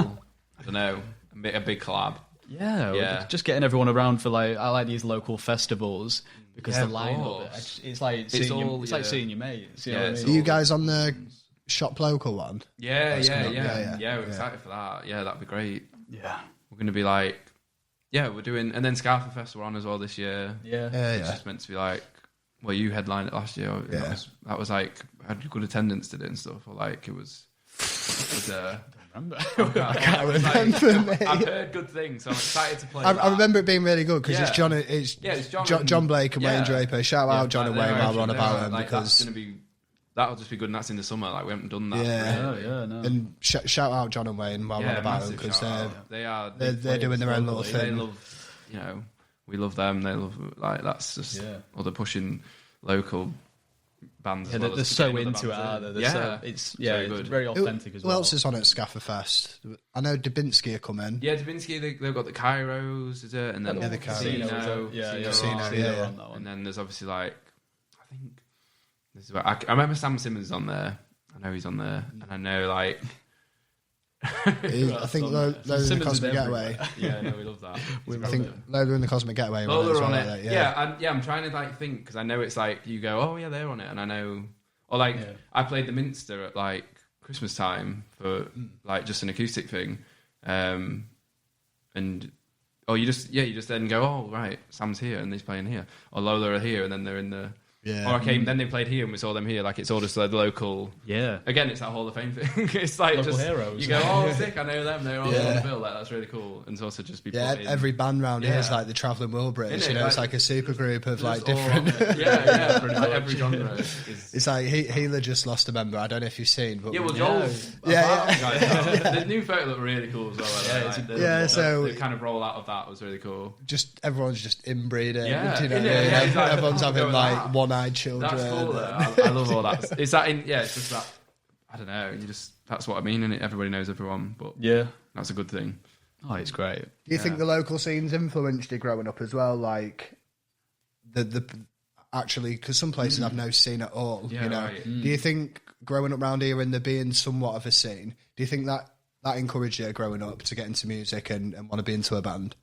I don't know, a big collab. Yeah. Just getting everyone around for like I like these local festivals because Yeah, the of line of course. it's like seeing all- it's like seeing your mates. You know Yeah, what I it's mean? Are you guys on the shop local one? Yeah, coming up. We're excited for that. Yeah, that'd be great. Yeah. We're going to be like, we're doing, and then Scarfer Fest we're on as well this year. Yeah. It's just meant to be like, well, you headlined it last year. Yeah. That was like, had good attendance to it and stuff. Or like, it was Remember? I can't remember, mate. I've heard good things, so I'm excited to play. I remember it being really good because it's Yeah. John Blake and yeah. Wayne Draper. Shout out John and like, Wayne they're while we're on actually- about them like, that's because gonna be, that'll just be good, and that's in the summer. Like we haven't done that. Yeah. really. no. and shout out John and Wayne while we're on about them massive because shout out. They are they're doing their own little They thing. love, we love them. They love like that's just or they're pushing local bands. Yeah, as well they're as so getting other into it, bands aren't they? in. They're Yeah, so, it's so good. very authentic as Who well. else is on at Scafferfest? I know Dubinsky are coming. Yeah, Dubinsky, they've got the Kairos, is it? And then Yeah, the Kairos. Casino, Casino, yeah. on that one. And then there's obviously like, I think this is where I remember Sam Simmons is on there. I know he's on there, and I know like. I think Lola in the Simmons is Cosmic everywhere. Getaway. Yeah, no, we love that. I think Lola in the Cosmic Getaway. were on it Lola as on well, it. like, I'm trying to like think because I know it's like you go, oh yeah, they're on it, and I know, or like I played the Minster at like Christmas time for like just an acoustic thing, and you just then go, oh right, Sam's here and he's playing here, or Lola are here and then they're in the. Yeah. Or I came, then they played here and we saw them here. Like it's all just like the local. Yeah. Again, it's that Hall of Fame thing. It's like Local just heroes. you go, oh sick, I know them. They're all on Yeah. the bill. Like that's really cool. And it's also just be put in. Every band round here is Yeah. like the Travelling Wilburys. Isn't You it? know, it's Like, like a super group of like Just all different. on it. Yeah. Like every genre is. It's like Healer just lost a member. I don't know if you've seen, but Yeah, well, Joel. The new photo looked really cool as well. so- the kind of roll out of that was really cool. just everyone's just inbreeding. Yeah, you know, innit? Yeah, exactly. everyone's having Go with like that. one-eyed children. That's cool. Though. I love all that. It's that. It's just that. I don't know. That's what I mean, and everybody knows everyone. But Yeah. that's a good thing. Oh, it's great. Do you think the local scene's influenced you growing up as well? Like the actually, because some places I've no scene at all. Yeah, you know, right. do you think growing up round here and there being somewhat of a scene, do you think that encouraged you growing up to get into music and want to be into a band?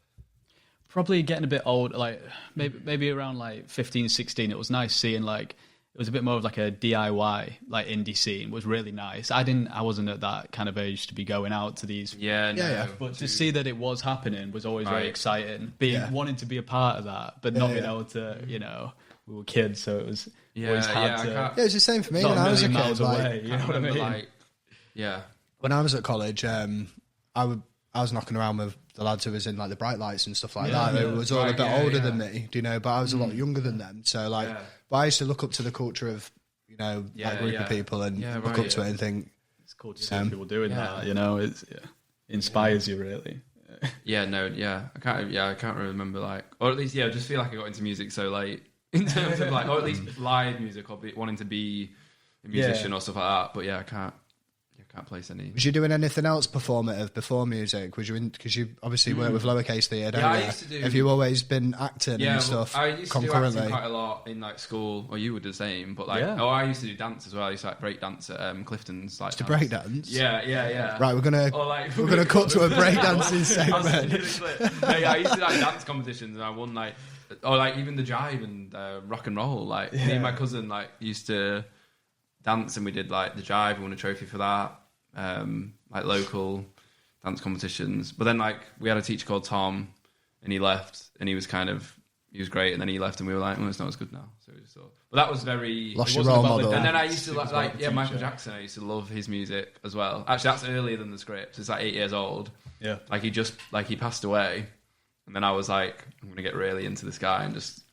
probably getting a bit old, like maybe around like 15, 16, it was nice seeing like, it was a bit more of like a DIY, like indie scene was really nice. I wasn't at that kind of age to be going out to these. But to see that it was happening was always very exciting. Wanting to be a part of that, but not being able to, you know, we were kids, so it was always hard to. Yeah, it was the same for me when I was a kid. Away, you know what I mean? When I was at college, I was knocking around with the lads who was in like the Bright Lights and stuff like that. It was all a bit older than me, do you know? But I was a lot younger than them. So like, but I used to look up to the culture of, you know, that group of people and look up to it and think it's cool to see people doing that. You know, it inspires you really. I can't really remember like, or at least just feel like I got into music so late in terms of like, or at least live music or wanting to be a musician or stuff like that. But I can't place any. Was you doing anything else performative before music? Was you in, because you obviously work with Lowercase Theatre, don't you? I used to do. Have you always been acting and stuff? I used to concurrently? do acting quite a lot in like school, or you would do the same. But like, I used to do dance as well. I used to like break dance at Clifton's. Like, to break dance. Yeah. Right, we're gonna cut to a break dancing segment. I used to do like dance competitions, and I won like, or like even the jive and rock and roll. Like me and my cousin like used to dance, and we did like the jive. We won a trophy for that. Like local dance competitions, but then like we had a teacher called Tom, and he left, and he was great, and then he left, and we were like, it's not as good now. So we just thought, but that was very lost your role model. And then I used to like Michael Jackson. I used to love his music as well. Actually, that's earlier than the script. It's like 8 years old. Yeah, like he passed away, and then I was like, I'm gonna get really into this guy and just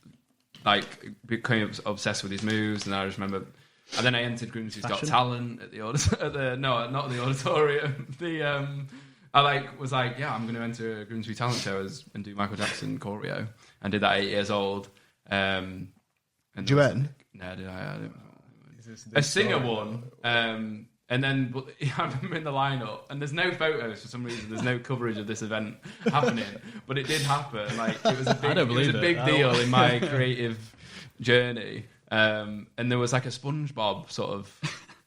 like became obsessed with his moves, and I just remember. And then I entered Grimsby's Got Talent at the not the auditorium. I was like, I'm going to enter a Grimsby talent show and do Michael Jackson choreo, and did that 8 years old. And did you win? No, did I? A singer won. And then I remember in the lineup, and there's no photos for some reason. There's no coverage of this event happening, but it did happen. Like it was a big deal in my creative journey. And there was like a SpongeBob sort of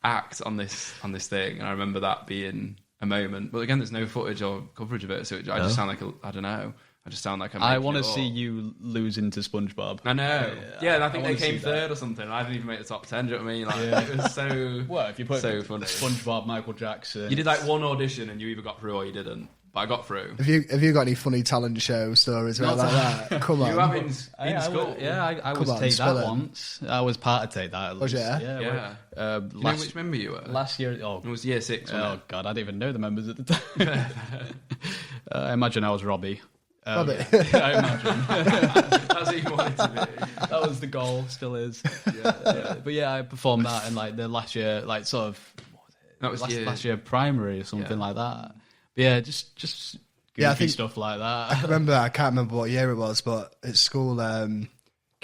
act on this thing, and I remember that being a moment. But again, there's no footage or coverage of it, so I just sound like I don't know. I just sound like I want to see you lose into SpongeBob. I know. Yeah, I think they came third or something. I didn't even make the top 10. Do you know what I mean? Like, it was so. Well, if you put so funny. SpongeBob, Michael Jackson, you did like one audition and you either got through or you didn't. But I got through. Have you got any funny talent show stories like that? Come on. You have in school? I was Take That once. I was part of Take That. Was you? Yeah. You know which member you were? Last year. Oh, it was year 6. Oh God, I didn't even know the members at the time. I imagine I was Robbie. Robbie. I imagine. That's what you wanted to be. That was the goal. Still is. But I performed that in like the last year, like sort of. What was it? Last year primary or something like that. Yeah, just goofy stuff like that. I can't remember what year it was, but at school, can you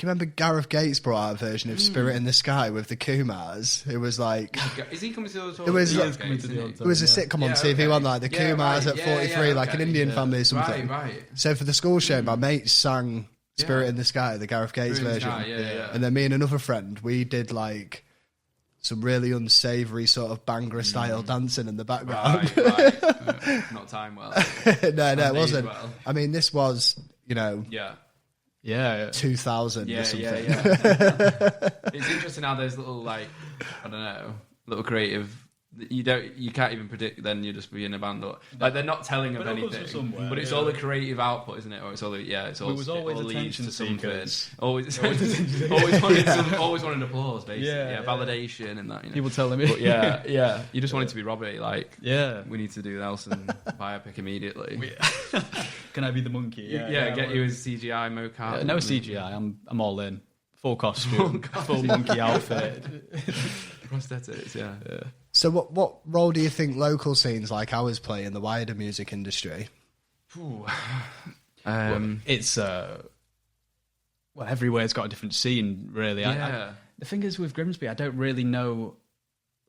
remember Gareth Gates brought out a version of Spirit in the Sky with the Kumars? It was like... Is he coming to the auditorium? It was a sitcom on TV one, like the Kumars at 43, like an Indian family or something. Right. So for the school show, my mates sang Spirit in the Sky, the Gareth Gates version. And then me and another friend, we did like... some really unsavoury sort of Bhangra style dancing in the background. Right. Not timed well. No, it wasn't. Well. I mean, this was, 2000 or something. It's interesting how there's little, like, I don't know, little creative... You can't even predict. Then you just be in a band, or like they're not telling of anything. But it's all the creative output, isn't it? Or it's all it's all. It was always all attention leads to something. seekers. Always wanted applause, basically. Validation and that. You know? People telling me. But you just wanted to be Robbie. Like, we need to do the Elson biopic immediately. Can I be the monkey? Get you as CGI mocap. No CGI. I'm all in. Full costume, full monkey outfit. Prosthetics, yeah. So what role do you think local scenes like ours play in the wider music industry? It's everywhere's got a different scene, really. Yeah. The thing is with Grimsby, I don't really know.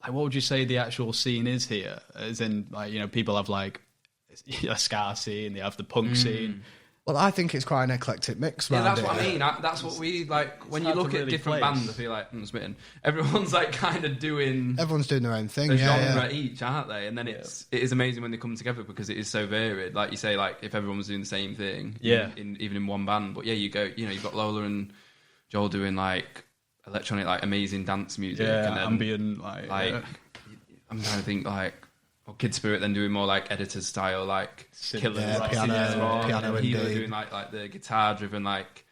Like, what would you say the actual scene is here? As in, like, people have like a ska scene, they have the punk scene. Well, I think it's quite an eclectic mix, Yeah, man. that's what I mean. That's what we like. When you look at different bands, I feel like smitten. Everyone's like kind of doing. Everyone's doing their own thing. A yeah, genre each, aren't they? And then it is amazing when they come together because it is so varied. Like you say, like if everyone was doing the same thing, even in one band. But yeah, you go. You know, you've got Lola and Joel doing like electronic, like amazing dance music, and then ambient, like I'm trying to think like. Or Kid Spirit then doing more like editor's style, like Killers, piano and Hilo doing like the guitar driven, like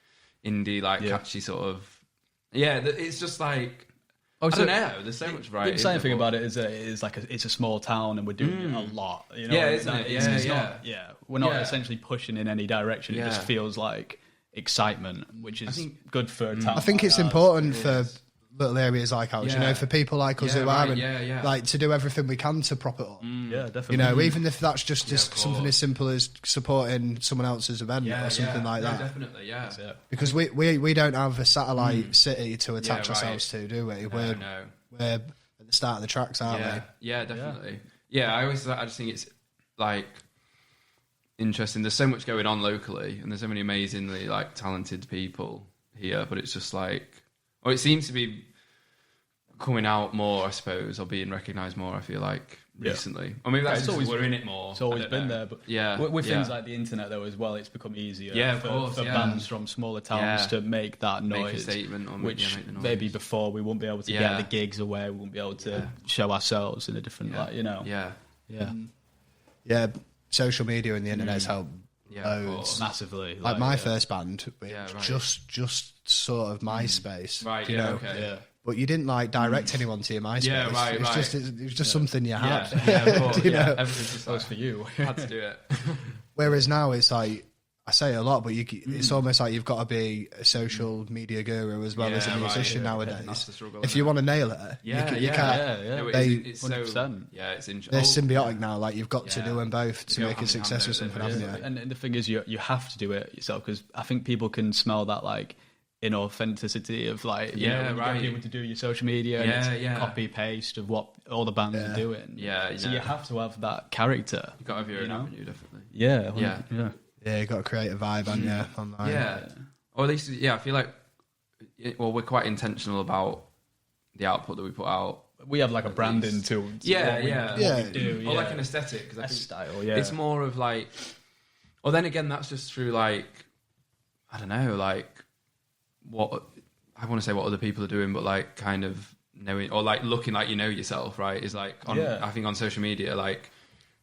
indie, like catchy sort of. Yeah, it's just like I don't know. There's so much variety. The exciting thing about it is that it's a small town and we're doing it a lot. You know? Yeah, isn't it? It's not, we're not essentially pushing in any direction. It just feels like excitement, which is good for a town. I think it's important for little areas like ours, you know, for people like us who are, and like to do everything we can to prop it up. Yeah, definitely. You know, even if that's just something as simple as supporting someone else's event or something like that. Definitely, yeah. Because we don't have a satellite city to attach ourselves to, do we? We're at the start of the tracks, aren't we? Yeah, definitely. Yeah, I just think it's like interesting. There's so much going on locally, and there's so many amazingly like talented people here, but it's just like, or it seems to be coming out more, I suppose, or being recognised more, I feel like, recently. Or maybe that's always we're in it more. It's always been there, but with things like the internet, though, as well, it's become easier for bands from smaller towns to make that noise. Make a statement. Which maybe before we wouldn't be able to get the gigs away, we wouldn't be able to show ourselves in a different light, you know. Yeah, social media and the internet's helped loads. Massively. Like my first band, just sort of MySpace. Right, you know? But you didn't like direct anyone to your MySpace. Yeah, right, it was just something you had. Yeah, of course. You know? Everything's just close for you. Had to do it. Whereas now it's like, I say it a lot, but it's almost like you've got to be a social media guru as well as a musician nowadays. That's the struggle, if you want to nail it, you can't. No, it's 100%. So, yeah, it's interesting. They're symbiotic now. Like you've got to do them both to make a success of something, haven't you? And the thing is, you have to do it yourself because I think people can smell that like inauthenticity of like you know, get people to do your social media and it's copy paste of what all the bands are doing. So you have to have that character. You've got to have your own avenue, definitely. Yeah, you've got to create a vibe, haven't you, online? Yeah. Or at least, I feel like, we're quite intentional about the output that we put out. We have like a branding to what we do. Or like an aesthetic. Cause I think style, it's more of like, or then again, that's just through like, I don't know, like, what I want to say what other people are doing, but like kind of knowing or like looking like you know yourself, right? Is like I think on social media, like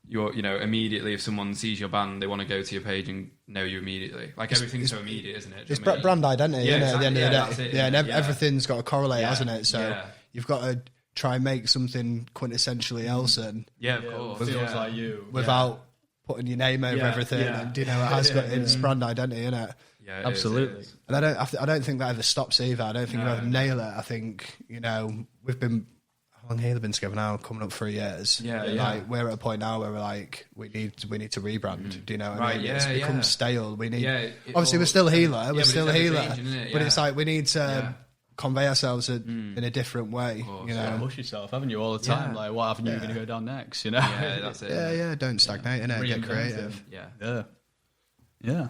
you're immediately if someone sees your band, they want to go to your page and know you immediately. Like everything's so immediate, isn't it? It's brand identity, isn't it? At the end of the day, and everything's got to correlate, hasn't it? So you've got to try and make something quintessentially Elson. Yeah, of course. Feels like you without putting your name over everything. And, it has got its brand identity, isn't it? Yeah, absolutely. And I don't think that ever stops either. I don't think we ever nail it. I think we've been how long have we been together now? Coming up 3 years. Like we're at a point now where we're like we need to rebrand. Do you know what I mean? It's become stale. We need obviously we're still Healer. We're still Healer, but it's like we need to convey ourselves in a different way. You know, push yourself, haven't you, all the time? Like what avenue are you going to go down next? You know, that's it. Yeah. Don't stagnate, innit? Get creative. Yeah.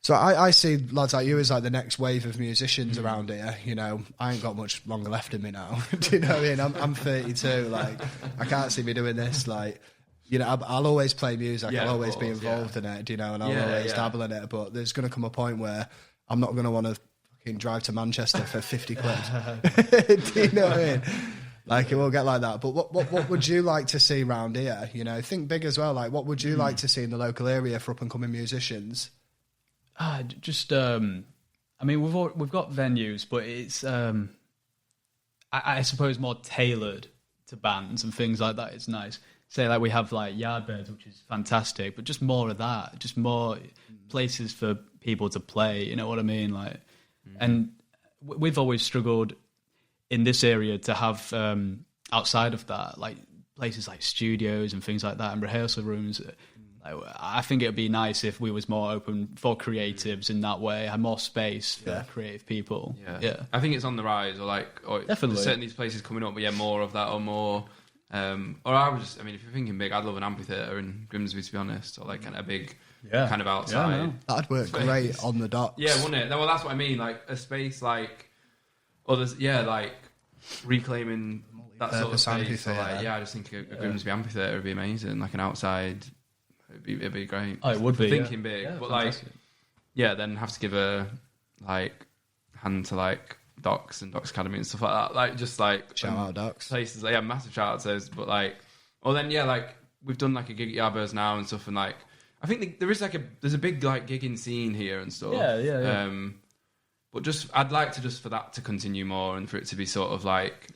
So I see lads like you as like the next wave of musicians around here. You know, I ain't got much longer left in me now. Do you know what I mean? I'm 32. Like, I can't see me doing this. Like, you know, I'll always play music. I'll always be involved in it. Do you know? And I'll always dabble in it. But there's going to come a point where I'm not going to want to fucking drive to Manchester for 50 quid. Do you know what I mean? Like, it will get like that. But what would you like to see around here? You know, think big as well. Like, what would you like to see in the local area for up and coming musicians? Just, I mean, we've got venues, but it's, I suppose, more tailored to bands and things like that. It's nice. Say, like, we have, like, Yardbirds, which is fantastic, but just more of that. Just more places for people to play, you know what I mean? Like, and we've always struggled in this area to have, outside of that, like, places like studios and things like that and rehearsal rooms. I think it'd be nice if we was more open for creatives in that way, had more space for creative people. Yeah, I think it's on the rise, or definitely there's certain these places coming up, but more of that, or more Or I would just, I mean, if you're thinking big, I'd love an amphitheatre in Grimsby, to be honest, or like kind of a big kind of outside. Yeah, no. That'd work great on the docks. Yeah, wouldn't it? Well, that's what I mean. Like a space like, or there's like reclaiming that sort of space. So like, I just think a Grimsby amphitheatre would be amazing. Like an outside, it'd be great. Oh, it would be. Thinking big, but fantastic. then have to give a hand to like Docks and Docks Academy and stuff like that. Like just like Shout out Docks. places. Like, massive shout out to those. But like, or then like we've done like a gig at Yardbirds now and stuff, and like I think there is there's a big like gigging scene here and stuff. Yeah. But just I'd like to just for that to continue more and for it to be sort of like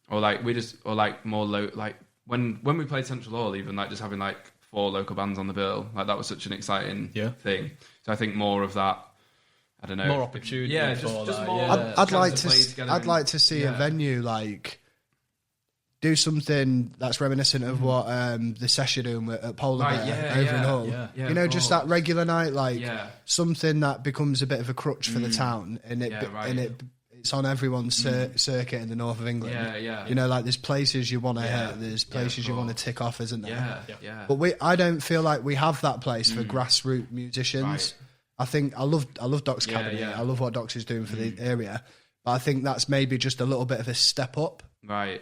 or like more like when we played Central Hall, even like just having like 4 local bands on the bill, like that was such an exciting thing. So I think more of that. I don't know. More opportunity. Yeah, just more. Yeah. I'd like to see a venue like do something that's reminiscent of what the Session doing at Polar Bear over in Hull. Yeah, you know, just that regular night, like something that becomes a bit of a crutch for the town, and it's on everyone's circuit in the north of England. Yeah. You know, like there's places you want to hit, there's places you want to tick off, isn't there? Yeah. But I don't feel like we have that place for grassroots musicians. Right. I think I love Docks Academy. I love what Docks is doing for the area, but I think that's maybe just a little bit of a step up. Right.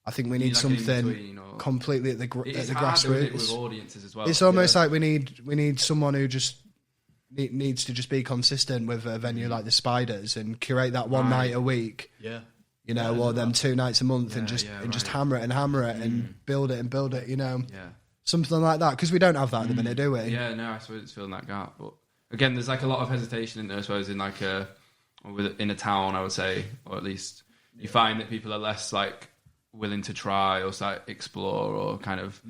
I think we need like something completely at the grassroots. With audiences as well. It's almost like we need someone who just needs to just be consistent with a venue like the Spiders and curate that one night a week. Yeah. You know, or them 2 nights a month and just hammer it and build it. You know. Yeah. Something like that, because we don't have that at the minute, do we? Yeah, no, I suppose it's filling that gap. But again, there's like a lot of hesitation in there, I suppose, in like in a town, I would say, or at least you find that people are less like willing to try or like explore or kind of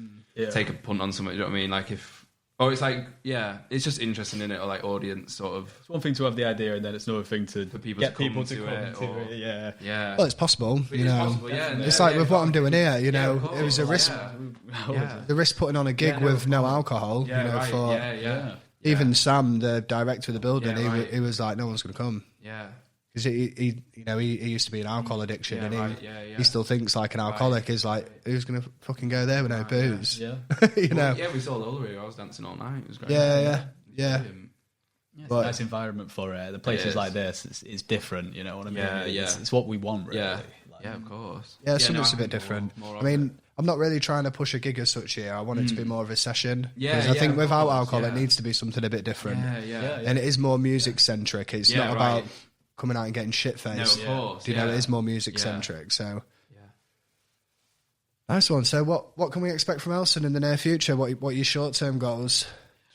take a punt on something. You know what I mean? Like it's like it's just interesting in it, or like audience sort of. It's one thing to have the idea, and then it's another thing to for people get to come people to to come it. to it. Yeah. Well, it's possible. It is possible, It's like with what I'm doing here. You know, it was a risk. The risk putting on a gig with no alcohol. Yeah, you know, right. Even Sam, the director of the building, he was like, no one's going to come. Yeah. Because he used to be an alcohol addiction, and he still thinks like an alcoholic is like, who's going to fucking go there with no booze? Yeah. You know. Yeah, we saw the Ullery. I was dancing all night. It was great. Yeah. It's a nice environment for it. The places like this, it's different. You know what I mean? It's what we want, really. Yeah. Yeah, of course. Yeah, something's a bit different. More I mean, I'm not really trying to push a gig as such here. I want it to be more of a session. Because I think without alcohol, it needs to be something a bit different. Yeah. And it is more music centric. It's not about coming out and getting shit faced. No, of course. You know, it is more music centric. So, nice one. So, what can we expect from Elson in the near future? What are your short term goals?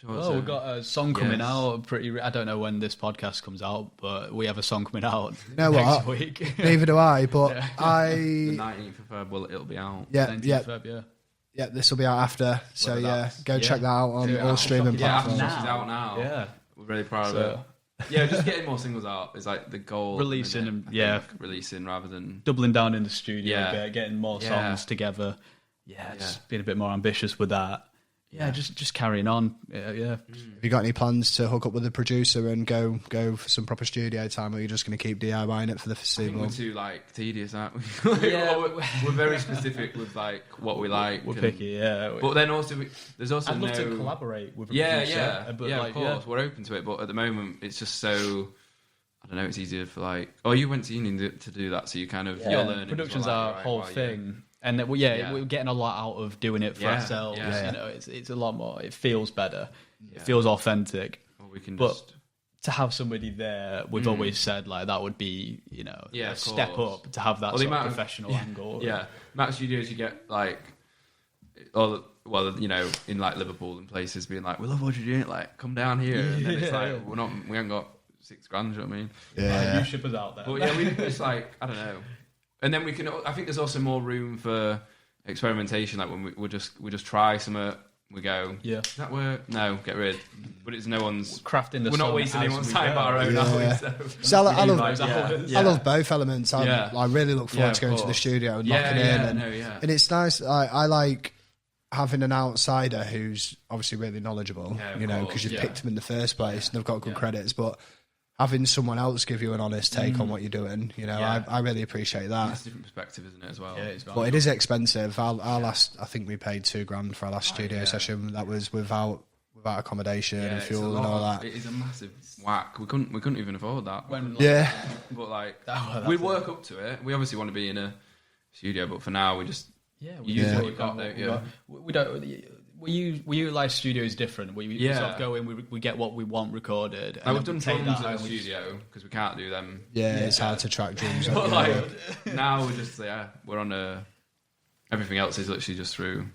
We've got a song coming out. I don't know when this podcast comes out, but we have a song coming out next week. Neither do I, but the 19th of Feb, it'll be out. Yeah, this will be out after. So go check that out on all streaming platforms. It's out now. Yeah, we're really proud of it. Yeah, just getting more singles out is like the goal. Releasing rather than doubling down in the studio a bit, getting more songs together. Just being a bit more ambitious with that. Just carrying on. Have you got any plans to hook up with a producer and go for some proper studio time, or are you just going to keep DIYing it for the foreseeable? I think we're too like tedious, aren't we? We're very specific with like what we like. We're picky, But then also there's also I'd love to collaborate with a producer. Of course, we're open to it. But at the moment, it's just so. I don't know. It's easier for like. Oh, you went to uni to do that, so you kind of you're learning. Production's our whole thing. And we're getting a lot out of doing it for ourselves. You know, it's a lot more. It feels better. It feels authentic. Well, we can to have somebody there, we've always said like that would be, you know, a step up to have that sort of professional angle. Yeah, amount of studios you get like, you know, in like Liverpool and places being like, we love what you're doing. Like, come down here. And then it's like we haven't got $6,000. You know what I mean? Yeah, you ship us out there. But we just like I don't know. And then we can. I think there's also more room for experimentation. Like when we just try something, we go. Yeah, does that work? No, get rid. But it's no one's crafting. We're not wasting anyone's time but our own. So I love both elements. I really look forward to going to the studio and locking in. And it's nice. I like having an outsider who's obviously really knowledgeable. You know, because you've picked them in the first place and they've got good credits, but having someone else give you an honest take on what you're doing, you know, I really appreciate that. It's a different perspective, isn't it, as well? Yeah, it's But it is expensive. Our last, I think we paid $2,000 for our last studio session. That was without accommodation and fuel and all that. It is a massive whack. We couldn't even afford that. But like, we work up to it. We obviously want to be in a studio, but for now we just use what we've got. We don't. We utilize studios different. We sort of go in, we get what we want recorded. And we've done drums in a studio because we can't do them. Yeah, it's hard to track drums. But like now we're just we're on everything else is literally just through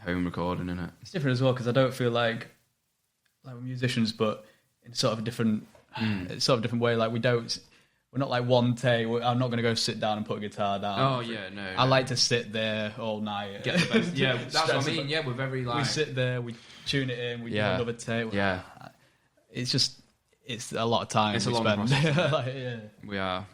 home recording, innit? It's different as well because I don't feel like we're musicians, but in sort of a different way. Like we're not like one take. I'm not going to go sit down and put a guitar down. Oh yeah, no. I like to sit there all night. Get the best. Yeah, that's what I mean. Yeah, we're very like. We sit there, we tune it in, we do another take. Yeah. It's a lot of time. It's a long spend. process. We are.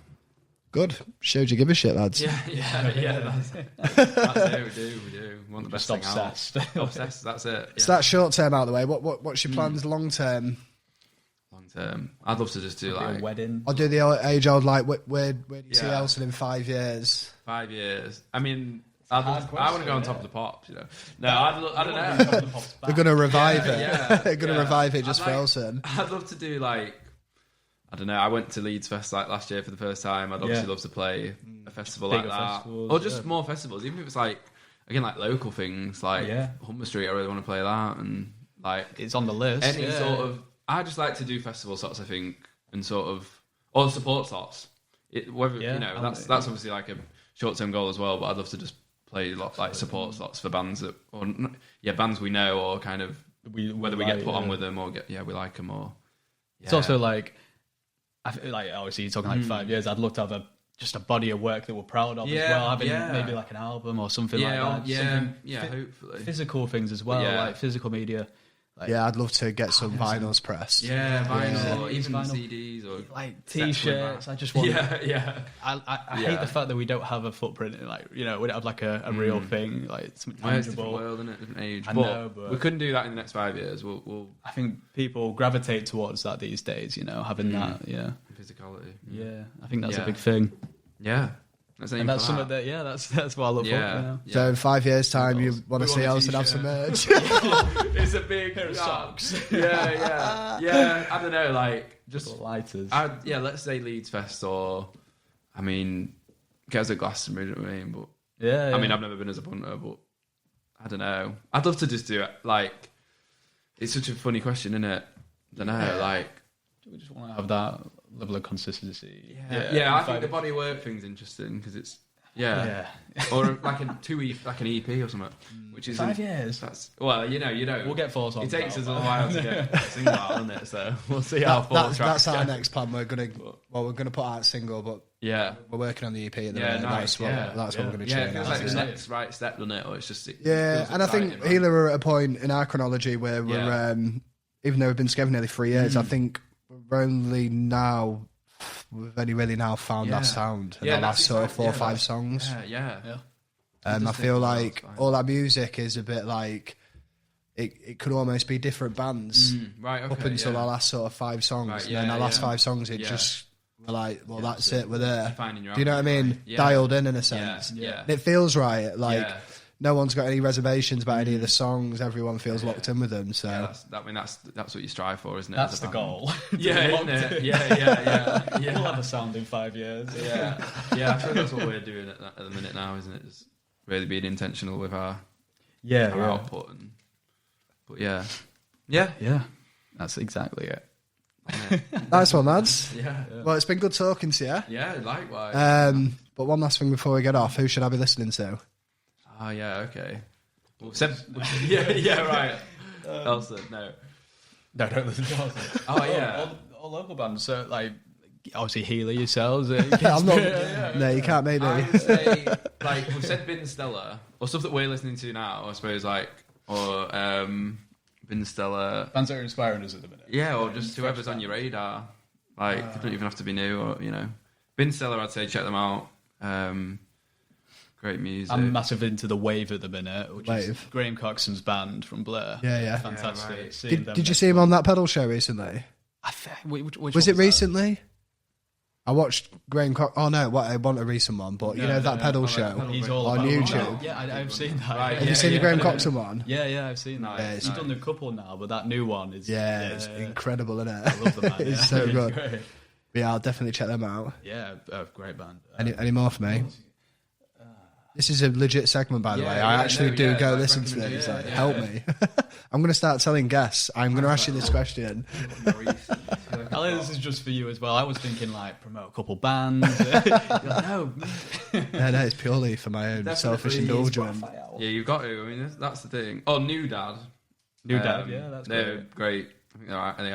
Good. Showed you give a shit, lads. Yeah. That's it. We do. We want the best thing obsessed. out. Obsessed. That's it. Yeah. So that's short term out of the way. What's your plans long term? I'd love to just do like a wedding. I'll do the age old like where do you see Elson in 5 years? 5 years. I mean, I want to go on top of the pops. You know, no, I don't know. They're gonna revive it. They're gonna revive it just for Elson. I'd love to do like I don't know. I went to Leeds Fest like last year for the first time. I'd obviously love to play a festival like that, or just more festivals. Even if it's like again like local things like Humber Street. I really want to play that, and like it's on the list. Any sort of. I just like to do festival slots, I think, and sort of or support slots. You know, that's obviously like a short-term goal as well. But I'd love to just play like support slots for bands bands we know or kind of whether we get put on with them or we like them or. Yeah. It's also like, I feel like obviously you're talking like 5 years. I'd love to have just a body of work that we're proud of as well. Having maybe like an album or something like that. Hopefully physical things as well, like physical media. Like, I'd love to get some vinyls pressed. Yeah, vinyl, or even CDs or like T-shirts. I just want. I hate the fact that we don't have a footprint. We don't have like a real thing. Like it's different world, isn't it? Different age. But we couldn't do that in the next 5 years. I think people gravitate towards that these days. Having that. Yeah. Physicality. Yeah, I think that's a big thing. Yeah. That's something that's what I look for. So in 5 years' time, you want to see Elson have some merch? It's a big pair of socks. Yeah. I don't know, like just lighters. Let's say Leeds Fest or, I mean, get us a Glastonbury. You know what I mean? But I mean, I've never been as a punter, but I don't know. I'd love to just do it. Like, it's such a funny question, isn't it? I don't know. Like, we just want to have that level of consistency. I think the body work thing's interesting because it's or like an EP or something, which is 5 years. That's you know we'll get 4 songs. It takes us a while to get a single out, doesn't it? So we'll see how far that's our next plan. We're gonna put out a single, but we're working on the EP at the minute. Nice. That's what we're gonna try. Yeah, it's like the next right step, doesn't it? Or it's just and I think Healer are at a point in our chronology where we're even though we've been together nearly 3 years, I think we're only now. We've only really now found our sound in the last sort of 4 or 5 songs. I feel like all that music is a bit like it could almost be different bands up until our last sort of 5 songs. And then our last 5 songs, it just we're like, well, that's it. We're there. Do you know what I mean? Dialed in a sense. And it feels right. Like. No one's got any reservations about any of the songs. Everyone feels locked in with them. So that's what you strive for, isn't it? That's the goal. Isn't it? Yeah. We'll have a sound in 5 years. I think that's what we're doing at the minute now, isn't it? Just really being intentional with our output. That's exactly it. Nice one, lads. Yeah. Well, it's been good talking to you. Yeah, likewise. But one last thing before we get off, who should I be listening to? Oh, yeah, okay. Well, right. Elson, no. No, don't listen to Elson. Oh, yeah. All local bands, so, like, obviously Healer yourselves. I'm not... No, you can't make me. I would say, like, we've said Bin Stella, or stuff that we're listening to now, I suppose, like, or Bin Stella. Bands that are inspiring us at the minute. Yeah, or just whoever's on your radar. Like, they don't even have to be new, or, Bin Stella, I'd say check them out. Great music. I'm massive into the Wave at the minute, which is Graham Coxon's band from Blair. Yeah. Fantastic. Yeah, right. Did you see him on that pedal show recently? I think, which Was one it recently? I watched Graham Cox. Oh no, I want a recent one, but you know that pedal show He's all on about YouTube. Yeah, I've seen that. Right, Have you seen the Graham Coxon one? Yeah, I've seen that. Yeah, He's done a couple now, but that new one is It's incredible, isn't it? I love the man. It's so good. Great. Yeah, I'll definitely check them out. Yeah, great band. Any more for me? This is a legit segment, by the way. I actually do go listen to these. Help me. I'm going to start telling guests. I'm going to ask you this question. I think this is just for you as well. I was thinking like promote a couple bands. No, it's purely for my own selfish indulgence. Yeah, you've got to. I mean, that's the thing. Oh, New Dad. That's they're great. I think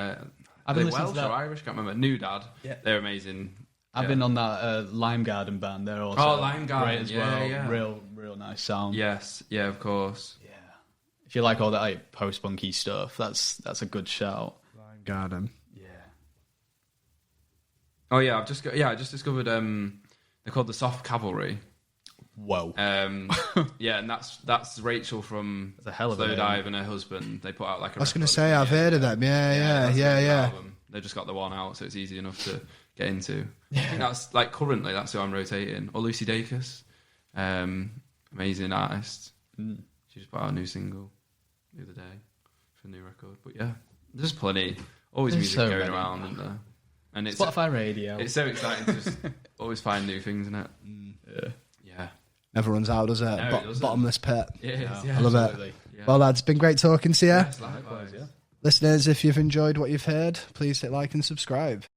I've they're been listening Welsh to that. or Irish, can't remember. New Dad. Yeah. They're amazing. I've been on that Lime Garden band. They're also Lime Garden, great as well. yeah. Real nice sound. Yes, yeah, of course. Yeah. If you like all that like, post-punky stuff, that's a good shout. Lime Garden. Yeah. Oh yeah, I just discovered they're called the Soft Cavalry. Whoa. Yeah, and that's Rachel from That's a hell of a name. Slowdive and her husband. They put out like a I was going to record. say, I've heard of them. That's Yeah. a good album. They just got the one out, so it's easy enough to get into. I think that's like currently that's who I'm rotating. Or Lucy Dacus, amazing artist. She just put out a new single the other day for a new record. But yeah, there's plenty. Always There's music so going many. around, isn't there? And it's Spotify Radio. It's so exciting to just always find new things, isn't it? Yeah. Never runs out, does it? No, it doesn't. Bottomless pit. Yeah, I love absolutely. it. Yeah. Well, lads, been great talking to you. Yes, likewise. Listeners, if you've enjoyed what you've heard, please hit like and subscribe.